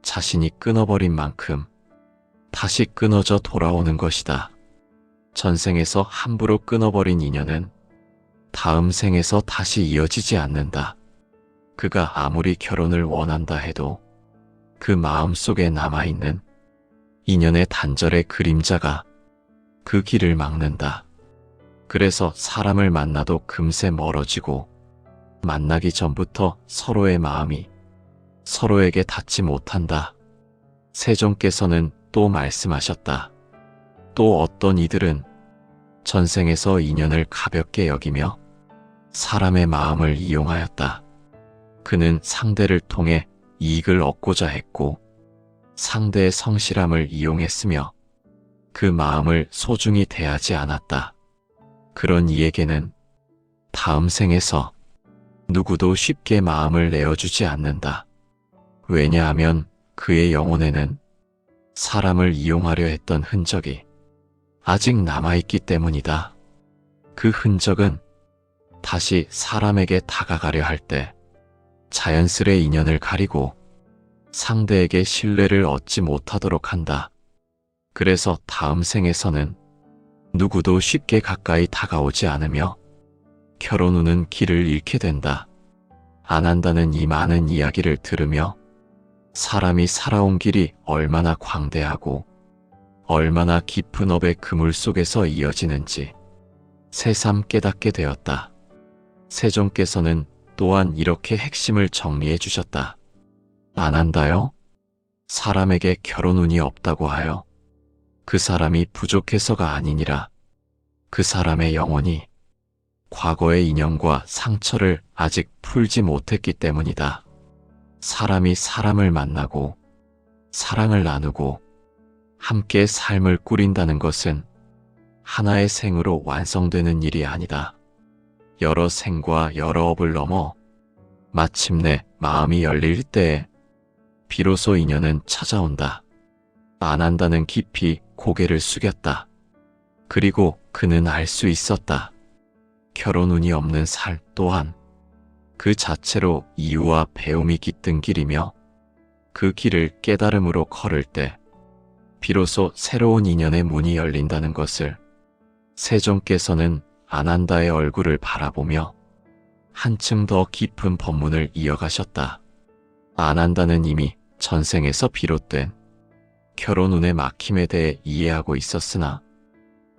S1: 자신이 끊어버린 만큼 다시 끊어져 돌아오는 것이다. 전생에서 함부로 끊어버린 인연은 다음 생에서 다시 이어지지 않는다. 그가 아무리 결혼을 원한다 해도 그 마음 속에 남아있는 인연의 단절의 그림자가 그 길을 막는다. 그래서 사람을 만나도 금세 멀어지고 만나기 전부터 서로의 마음이 서로에게 닿지 못한다. 세종께서는 또 말씀하셨다. 또 어떤 이들은 전생에서 인연을 가볍게 여기며 사람의 마음을 이용하였다. 그는 상대를 통해 이익을 얻고자 했고 상대의 성실함을 이용했으며 그 마음을 소중히 대하지 않았다. 그런 이에게는 다음 생에서 누구도 쉽게 마음을 내어주지 않는다. 왜냐하면 그의 영혼에는 사람을 이용하려 했던 흔적이 아직 남아있기 때문이다. 그 흔적은 다시 사람에게 다가가려 할 때 자연스레 인연을 가리고 상대에게 신뢰를 얻지 못하도록 한다. 그래서 다음 생에서는 누구도 쉽게 가까이 다가오지 않으며 결혼 후는 길을 잃게 된다. 안 한다는 이 많은 이야기를 들으며 사람이 살아온 길이 얼마나 광대하고 얼마나 깊은 업의 그물 속에서 이어지는지 새삼 깨닫게 되었다. 세종께서는 또한 이렇게 핵심을 정리해 주셨다. 안 한다요? 사람에게 결혼 운이 없다고 하여 그 사람이 부족해서가 아니니라. 그 사람의 영혼이 과거의 인연과 상처를 아직 풀지 못했기 때문이다. 사람이 사람을 만나고 사랑을 나누고 함께 삶을 꾸린다는 것은 하나의 생으로 완성되는 일이 아니다. 여러 생과 여러 업을 넘어 마침내 마음이 열릴 때에 비로소 인연은 찾아온다. 안 한다는 깊이 고개를 숙였다. 그리고 그는 알 수 있었다. 결혼 운이 없는 살 또한 그 자체로 이유와 배움이 깃든 길이며 그 길을 깨달음으로 걸을 때 비로소 새로운 인연의 문이 열린다는 것을 세종께서는 안 한다의 얼굴을 바라보며 한층 더 깊은 법문을 이어가셨다. 안 한다는 이미 전생에서 비롯된 결혼 운의 막힘에 대해 이해하고 있었으나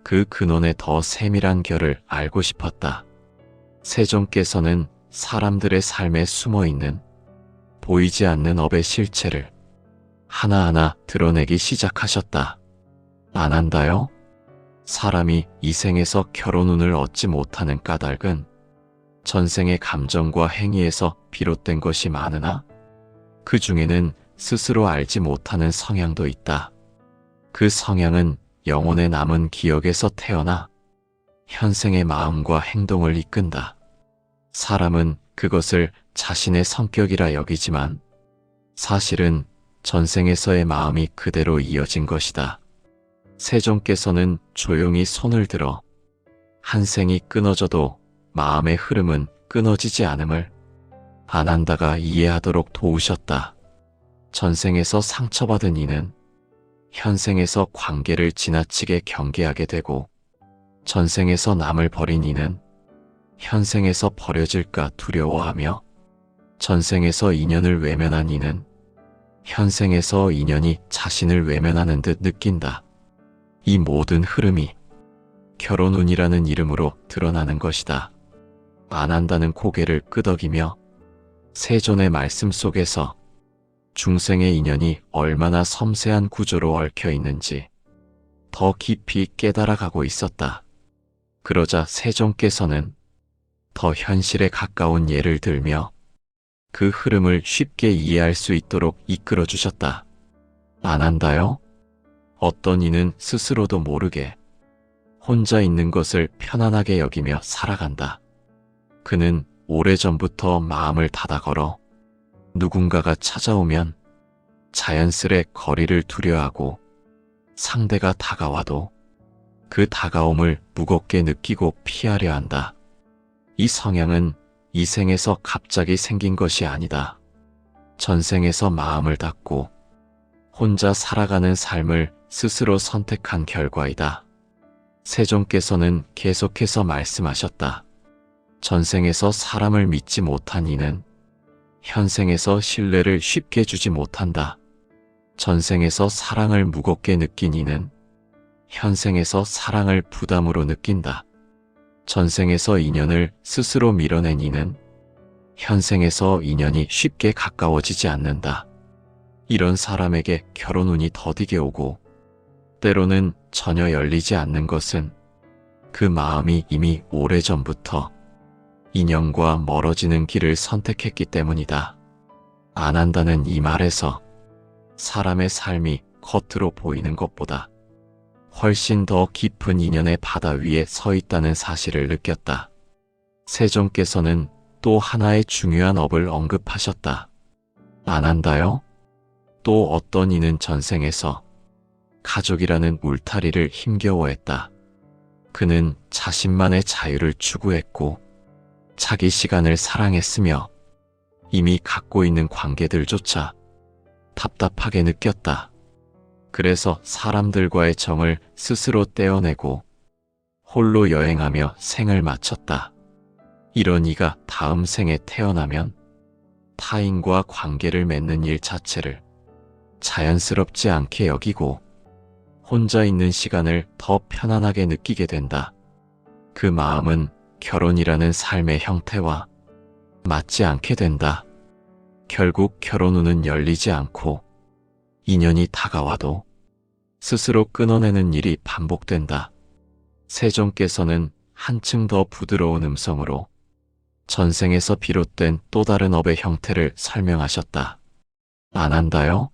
S1: 그 근원의 더 세밀한 결을 알고 싶었다. 세종께서는 사람들의 삶에 숨어있는 보이지 않는 업의 실체를 하나하나 드러내기 시작하셨다. 안 한다요? 사람이 이 생에서 결혼 운을 얻지 못하는 까닭은 전생의 감정과 행위에서 비롯된 것이 많으나 그 중에는 스스로 알지 못하는 성향도 있다. 그 성향은 영혼의 남은 기억에서 태어나 현생의 마음과 행동을 이끈다. 사람은 그것을 자신의 성격이라 여기지만 사실은 전생에서의 마음이 그대로 이어진 것이다. 세종께서는 조용히 손을 들어 한 생이 끊어져도 마음의 흐름은 끊어지지 않음을 안 한다가 이해하도록 도우셨다. 전생에서 상처받은 이는 현생에서 관계를 지나치게 경계하게 되고 전생에서 남을 버린 이는 현생에서 버려질까 두려워하며 전생에서 인연을 외면한 이는 현생에서 인연이 자신을 외면하는 듯 느낀다. 이 모든 흐름이 결혼운이라는 이름으로 드러나는 것이다. 안 한다는 고개를 끄덕이며 세존의 말씀 속에서 중생의 인연이 얼마나 섬세한 구조로 얽혀 있는지 더 깊이 깨달아가고 있었다. 그러자 세존께서는 더 현실에 가까운 예를 들며 그 흐름을 쉽게 이해할 수 있도록 이끌어 주셨다. 안 한다요? 어떤 이는 스스로도 모르게 혼자 있는 것을 편안하게 여기며 살아간다. 그는 오래전부터 마음을 닫아 걸어 누군가가 찾아오면 자연스레 거리를 두려워하고 상대가 다가와도 그 다가옴을 무겁게 느끼고 피하려 한다. 이 성향은 이 생에서 갑자기 생긴 것이 아니다. 전생에서 마음을 닫고 혼자 살아가는 삶을 스스로 선택한 결과이다. 세존께서는 계속해서 말씀하셨다. 전생에서 사람을 믿지 못한 이는 현생에서 신뢰를 쉽게 주지 못한다. 전생에서 사랑을 무겁게 느낀 이는 현생에서 사랑을 부담으로 느낀다. 전생에서 인연을 스스로 밀어낸 이는 현생에서 인연이 쉽게 가까워지지 않는다. 이런 사람에게 결혼운이 더디게 오고 때로는 전혀 열리지 않는 것은 그 마음이 이미 오래전부터 인연과 멀어지는 길을 선택했기 때문이다. 안 한다는 이 말에서 사람의 삶이 겉으로 보이는 것보다 훨씬 더 깊은 인연의 바다 위에 서 있다는 사실을 느꼈다. 세존께서는 또 하나의 중요한 업을 언급하셨다. 안 한다요? 또 어떤 이는 전생에서 가족이라는 울타리를 힘겨워했다. 그는 자신만의 자유를 추구했고 자기 시간을 사랑했으며 이미 갖고 있는 관계들조차 답답하게 느꼈다. 그래서 사람들과의 정을 스스로 떼어내고 홀로 여행하며 생을 마쳤다. 이런 이가 다음 생에 태어나면 타인과 관계를 맺는 일 자체를 자연스럽지 않게 여기고 혼자 있는 시간을 더 편안하게 느끼게 된다. 그 마음은 결혼이라는 삶의 형태와 맞지 않게 된다. 결국 결혼운은 열리지 않고 인연이 다가와도 스스로 끊어내는 일이 반복된다. 세존께서는 한층 더 부드러운 음성으로 전생에서 비롯된 또 다른 업의 형태를 설명하셨다. 안 한다요?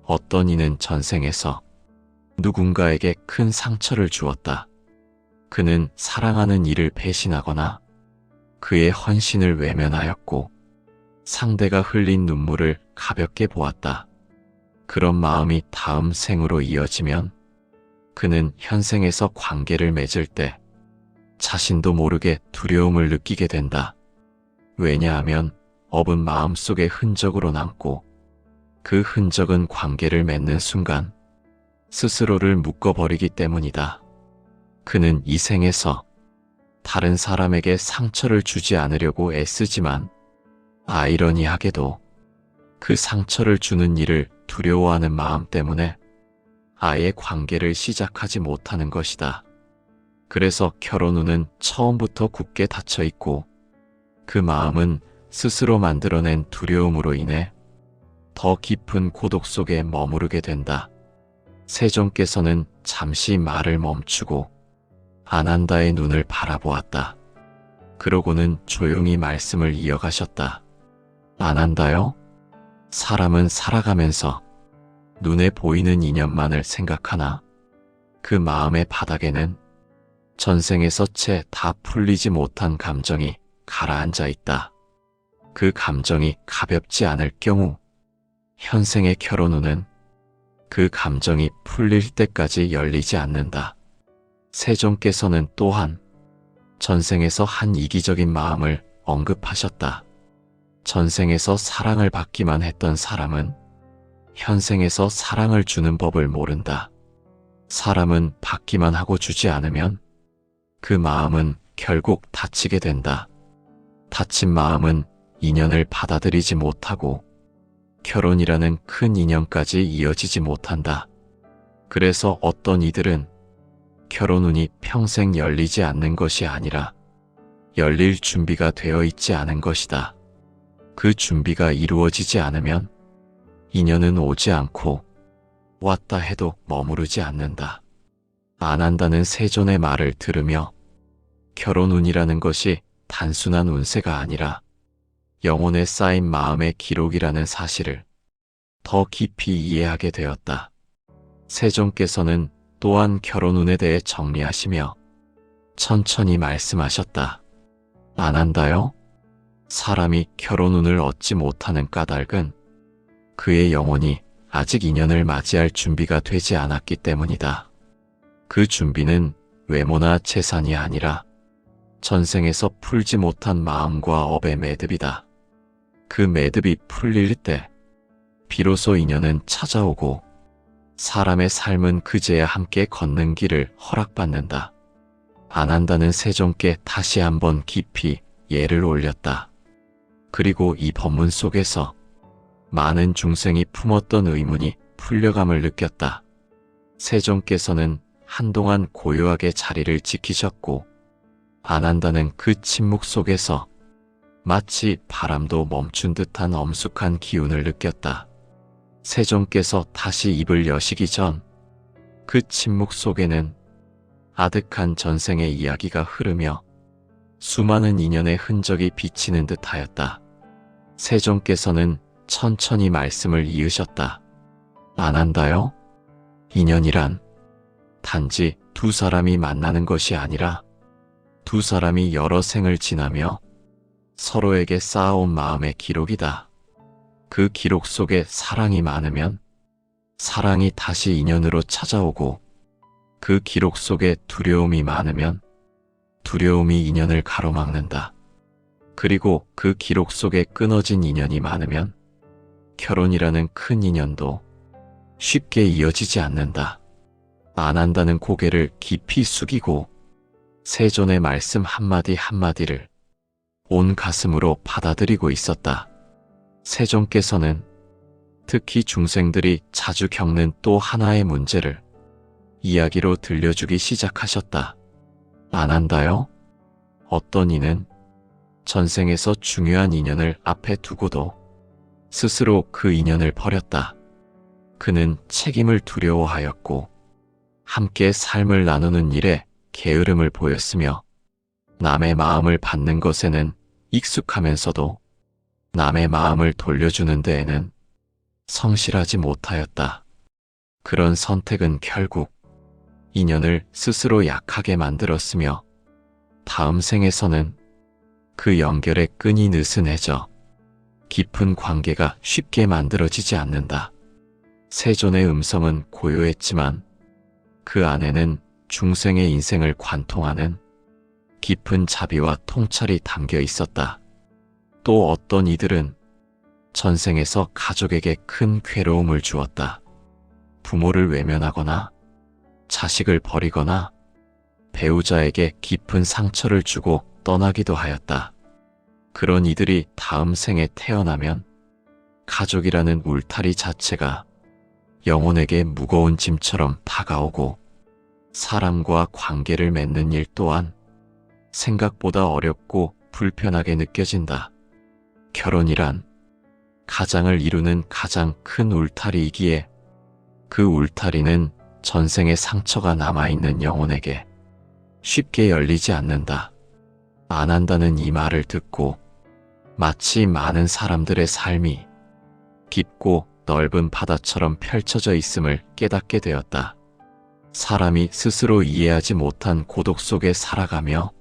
S1: 어떤 이는 전생에서 누군가에게 큰 상처를 주었다. 그는 사랑하는 이를 배신하거나 그의 헌신을 외면하였고 상대가 흘린 눈물을 가볍게 보았다. 그런 마음이 다음 생으로 이어지면 그는 현생에서 관계를 맺을 때 자신도 모르게 두려움을 느끼게 된다. 왜냐하면 업은 마음속에 흔적으로 남고 그 흔적은 관계를 맺는 순간 스스로를 묶어버리기 때문이다. 그는 이 생에서 다른 사람에게 상처를 주지 않으려고 애쓰지만 아이러니하게도 그 상처를 주는 일을 두려워하는 마음 때문에 아예 관계를 시작하지 못하는 것이다. 그래서 결혼운은 처음부터 굳게 닫혀 있고 그 마음은 스스로 만들어낸 두려움으로 인해 더 깊은 고독 속에 머무르게 된다. 세존께서는 잠시 말을 멈추고 아난다의 눈을 바라보았다. 그러고는 조용히 말씀을 이어가셨다. 아난다요? 사람은 살아가면서 눈에 보이는 인연만을 생각하나 그 마음의 바닥에는 전생에서 채 다 풀리지 못한 감정이 가라앉아 있다. 그 감정이 가볍지 않을 경우 현생의 결혼운은 그 감정이 풀릴 때까지 열리지 않는다. 세존께서는 또한 전생에서 한 이기적인 마음을 언급하셨다. 전생에서 사랑을 받기만 했던 사람은 현생에서 사랑을 주는 법을 모른다. 사람은 받기만 하고 주지 않으면 그 마음은 결국 다치게 된다. 다친 마음은 인연을 받아들이지 못하고 결혼이라는 큰 인연까지 이어지지 못한다. 그래서 어떤 이들은 결혼운이 평생 열리지 않는 것이 아니라 열릴 준비가 되어 있지 않은 것이다. 그 준비가 이루어지지 않으면 인연은 오지 않고 왔다 해도 머무르지 않는다. 안 한다는 세존의 말을 들으며 결혼운이라는 것이 단순한 운세가 아니라 영혼에 쌓인 마음의 기록이라는 사실을 더 깊이 이해하게 되었다. 세존께서는 또한 결혼운에 대해 정리하시며 천천히 말씀하셨다. 안 한다요? 사람이 결혼운을 얻지 못하는 까닭은 그의 영혼이 아직 인연을 맞이할 준비가 되지 않았기 때문이다. 그 준비는 외모나 재산이 아니라 전생에서 풀지 못한 마음과 업의 매듭이다. 그 매듭이 풀릴 때 비로소 인연은 찾아오고 사람의 삶은 그제야 함께 걷는 길을 허락받는다. 안 한다는 세존께 다시 한번 깊이 예를 올렸다. 그리고 이 법문 속에서 많은 중생이 품었던 의문이 풀려감을 느꼈다. 세존께서는 한동안 고요하게 자리를 지키셨고 안 한다는 그 침묵 속에서 마치 바람도 멈춘 듯한 엄숙한 기운을 느꼈다. 세존께서 다시 입을 여시기 전 그 침묵 속에는 아득한 전생의 이야기가 흐르며 수많은 인연의 흔적이 비치는 듯하였다. 세존께서는 천천히 말씀을 이으셨다. 안 한다요? 인연이란 단지 두 사람이 만나는 것이 아니라 두 사람이 여러 생을 지나며 서로에게 쌓아온 마음의 기록이다. 그 기록 속에 사랑이 많으면 사랑이 다시 인연으로 찾아오고 그 기록 속에 두려움이 많으면 두려움이 인연을 가로막는다. 그리고 그 기록 속에 끊어진 인연이 많으면 결혼이라는 큰 인연도 쉽게 이어지지 않는다. 안 한다는 고개를 깊이 숙이고 세존의 말씀 한마디 한마디를 온 가슴으로 받아들이고 있었다. 세존께서는 특히 중생들이 자주 겪는 또 하나의 문제를 이야기로 들려주기 시작하셨다. 안 한다요? 어떤 이는 전생에서 중요한 인연을 앞에 두고도 스스로 그 인연을 버렸다. 그는 책임을 두려워하였고 함께 삶을 나누는 일에 게으름을 보였으며 남의 마음을 받는 것에는 익숙하면서도 남의 마음을 돌려주는 데에는 성실하지 못하였다. 그런 선택은 결국 인연을 스스로 약하게 만들었으며 다음 생에서는 그 연결의 끈이 느슨해져 깊은 관계가 쉽게 만들어지지 않는다. 세존의 음성은 고요했지만 그 안에는 중생의 인생을 관통하는 깊은 자비와 통찰이 담겨 있었다. 또 어떤 이들은 전생에서 가족에게 큰 괴로움을 주었다. 부모를 외면하거나 자식을 버리거나 배우자에게 깊은 상처를 주고 떠나기도 하였다. 그런 이들이 다음 생에 태어나면 가족이라는 울타리 자체가 영혼에게 무거운 짐처럼 다가오고 사람과 관계를 맺는 일 또한 생각보다 어렵고 불편하게 느껴진다. 결혼이란 가장을 이루는 가장 큰 울타리이기에 그 울타리는 전생의 상처가 남아있는 영혼에게 쉽게 열리지 않는다. 안 한다는 이 말을 듣고 마치 많은 사람들의 삶이 깊고 넓은 바다처럼 펼쳐져 있음을 깨닫게 되었다. 사람이 스스로 이해하지 못한 고독 속에 살아가며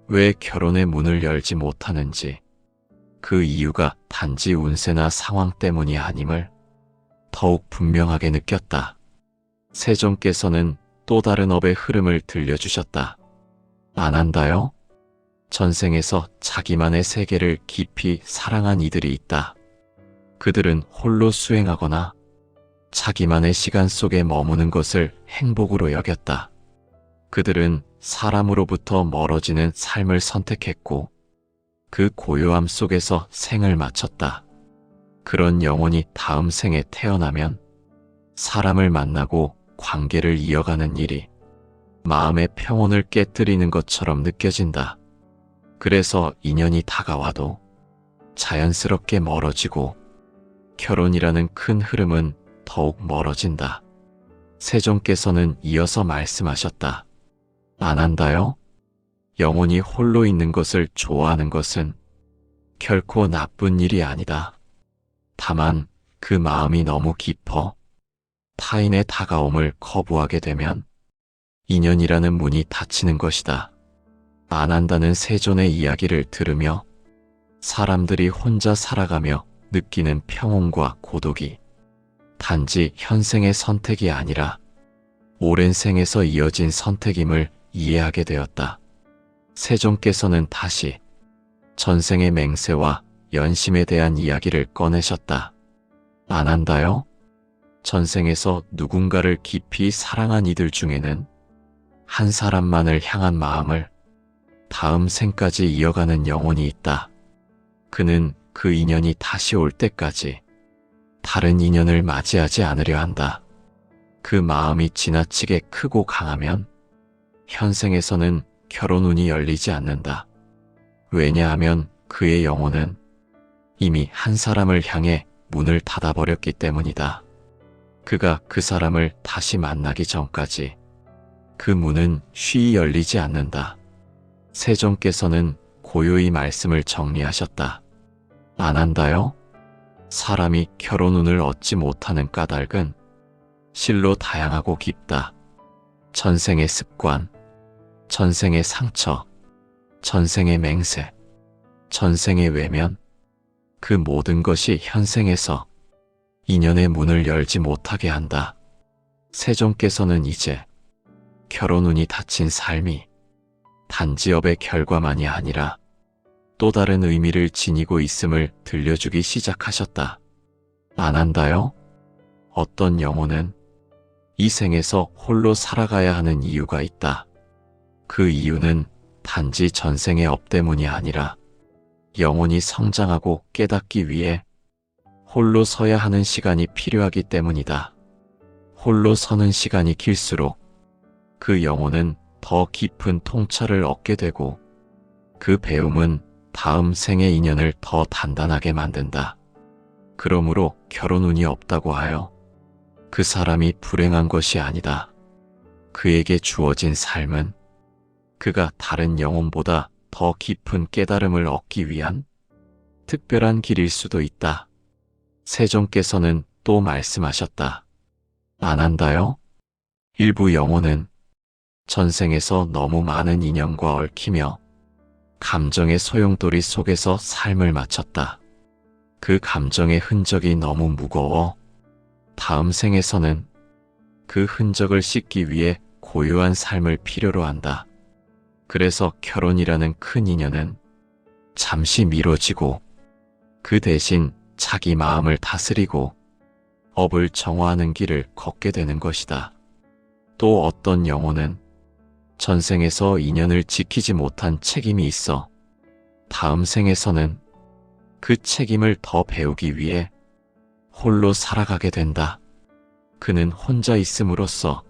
S1: 왜 결혼의 문을 열지 못하는지 그 이유가 단지 운세나 상황 때문이 아님을 더욱 분명하게 느꼈다. 세존께서는 또 다른 업의 흐름을 들려주셨다. 안 한다요? 전생에서 자기만의 세계를 깊이 사랑한 이들이 있다. 그들은 홀로 수행하거나 자기만의 시간 속에 머무는 것을 행복으로 여겼다. 그들은 사람으로부터 멀어지는 삶을 선택했고 그 고요함 속에서 생을 마쳤다. 그런 영혼이 다음 생에 태어나면 사람을 만나고 관계를 이어가는 일이 마음의 평온을 깨뜨리는 것처럼 느껴진다. 그래서 인연이 다가와도 자연스럽게 멀어지고 결혼이라는 큰 흐름은 더욱 멀어진다. 세종께서는 이어서 말씀하셨다. 안 한다요? 영혼이 홀로 있는 것을 좋아하는 것은 결코 나쁜 일이 아니다. 다만 그 마음이 너무 깊어 타인의 다가옴을 거부하게 되면 인연이라는 문이 닫히는 것이다. 안 한다는 세존의 이야기를 들으며 사람들이 혼자 살아가며 느끼는 평온과 고독이 단지 현생의 선택이 아니라 오랜 생에서 이어진 선택임을 이해하게 되었다. 세종께서는 다시 전생의 맹세와 연심에 대한 이야기를 꺼내셨다. 안 한다요? 전생에서 누군가를 깊이 사랑한 이들 중에는 한 사람만을 향한 마음을 다음 생까지 이어가는 영혼이 있다. 그는 그 인연이 다시 올 때까지 다른 인연을 맞이하지 않으려 한다. 그 마음이 지나치게 크고 강하면 현생에서는 결혼 운이 열리지 않는다. 왜냐하면 그의 영혼은 이미 한 사람을 향해 문을 닫아버렸기 때문이다. 그가 그 사람을 다시 만나기 전까지 그 문은 쉬이 열리지 않는다. 세종께서는 고요히 말씀을 정리하셨다. 안 한다요? 사람이 결혼 운을 얻지 못하는 까닭은 실로 다양하고 깊다. 전생의 습관, 전생의 상처, 전생의 맹세, 전생의 외면, 그 모든 것이 현생에서 인연의 문을 열지 못하게 한다. 세종께서는 이제 결혼 운이 닫힌 삶이 단지업의 결과만이 아니라 또 다른 의미를 지니고 있음을 들려주기 시작하셨다. 안 한다요? 어떤 영혼은 이 생에서 홀로 살아가야 하는 이유가 있다. 그 이유는 단지 전생의 업 때문이 아니라 영혼이 성장하고 깨닫기 위해 홀로 서야 하는 시간이 필요하기 때문이다. 홀로 서는 시간이 길수록 그 영혼은 더 깊은 통찰을 얻게 되고 그 배움은 다음 생의 인연을 더 단단하게 만든다. 그러므로 결혼 운이 없다고 하여 그 사람이 불행한 것이 아니다. 그에게 주어진 삶은 그가 다른 영혼보다 더 깊은 깨달음을 얻기 위한 특별한 길일 수도 있다. 세종께서는 또 말씀하셨다. 안 한다요? 일부 영혼은 전생에서 너무 많은 인연과 얽히며 감정의 소용돌이 속에서 삶을 마쳤다. 그 감정의 흔적이 너무 무거워 다음 생에서는 그 흔적을 씻기 위해 고요한 삶을 필요로 한다. 그래서 결혼이라는 큰 인연은 잠시 미뤄지고 그 대신 자기 마음을 다스리고 업을 정화하는 길을 걷게 되는 것이다. 또 어떤 영혼은 전생에서 인연을 지키지 못한 책임이 있어 다음 생에서는 그 책임을 더 배우기 위해 홀로 살아가게 된다. 그는 혼자 있음으로써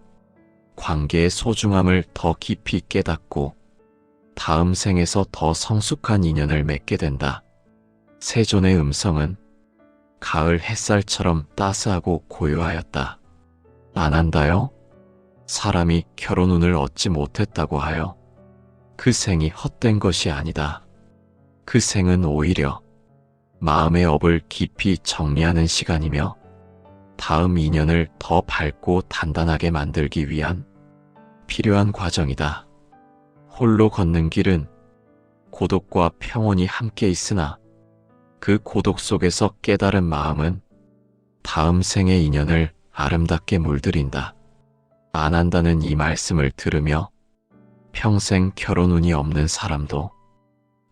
S1: 관계의 소중함을 더 깊이 깨닫고 다음 생에서 더 성숙한 인연을 맺게 된다. 세존의 음성은 가을 햇살처럼 따스하고 고요하였다. 안 한다요? 사람이 결혼 운을 얻지 못했다고 하여 그 생이 헛된 것이 아니다. 그 생은 오히려 마음의 업을 깊이 정리하는 시간이며 다음 인연을 더 밝고 단단하게 만들기 위한 필요한 과정이다. 홀로 걷는 길은 고독과 평온이 함께 있으나 그 고독 속에서 깨달은 마음은 다음 생의 인연을 아름답게 물들인다. 안 한다는 이 말씀을 들으며 평생 결혼 운이 없는 사람도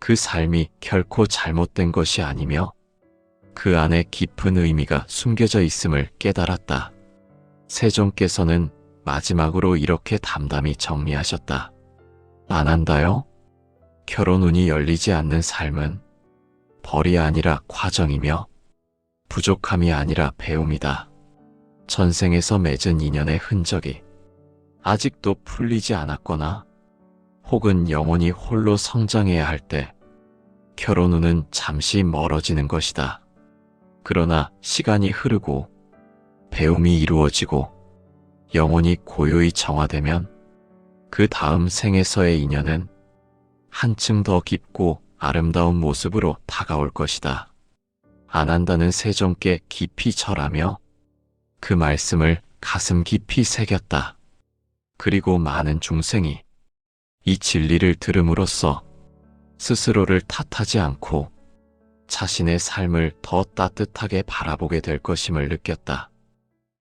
S1: 그 삶이 결코 잘못된 것이 아니며 그 안에 깊은 의미가 숨겨져 있음을 깨달았다. 세종께서는 마지막으로 이렇게 담담히 정리하셨다. 안 한다요? 결혼운이 열리지 않는 삶은 벌이 아니라 과정이며 부족함이 아니라 배움이다. 전생에서 맺은 인연의 흔적이 아직도 풀리지 않았거나 혹은 영혼이 홀로 성장해야 할 때 결혼운은 잠시 멀어지는 것이다. 그러나 시간이 흐르고 배움이 이루어지고 영혼이 고요히 정화되면 그 다음 생에서의 인연은 한층 더 깊고 아름다운 모습으로 다가올 것이다. 안 한다는 세종께 깊이 절하며 그 말씀을 가슴 깊이 새겼다. 그리고 많은 중생이 이 진리를 들음으로써 스스로를 탓하지 않고 자신의 삶을 더 따뜻하게 바라보게 될 것임을 느꼈다.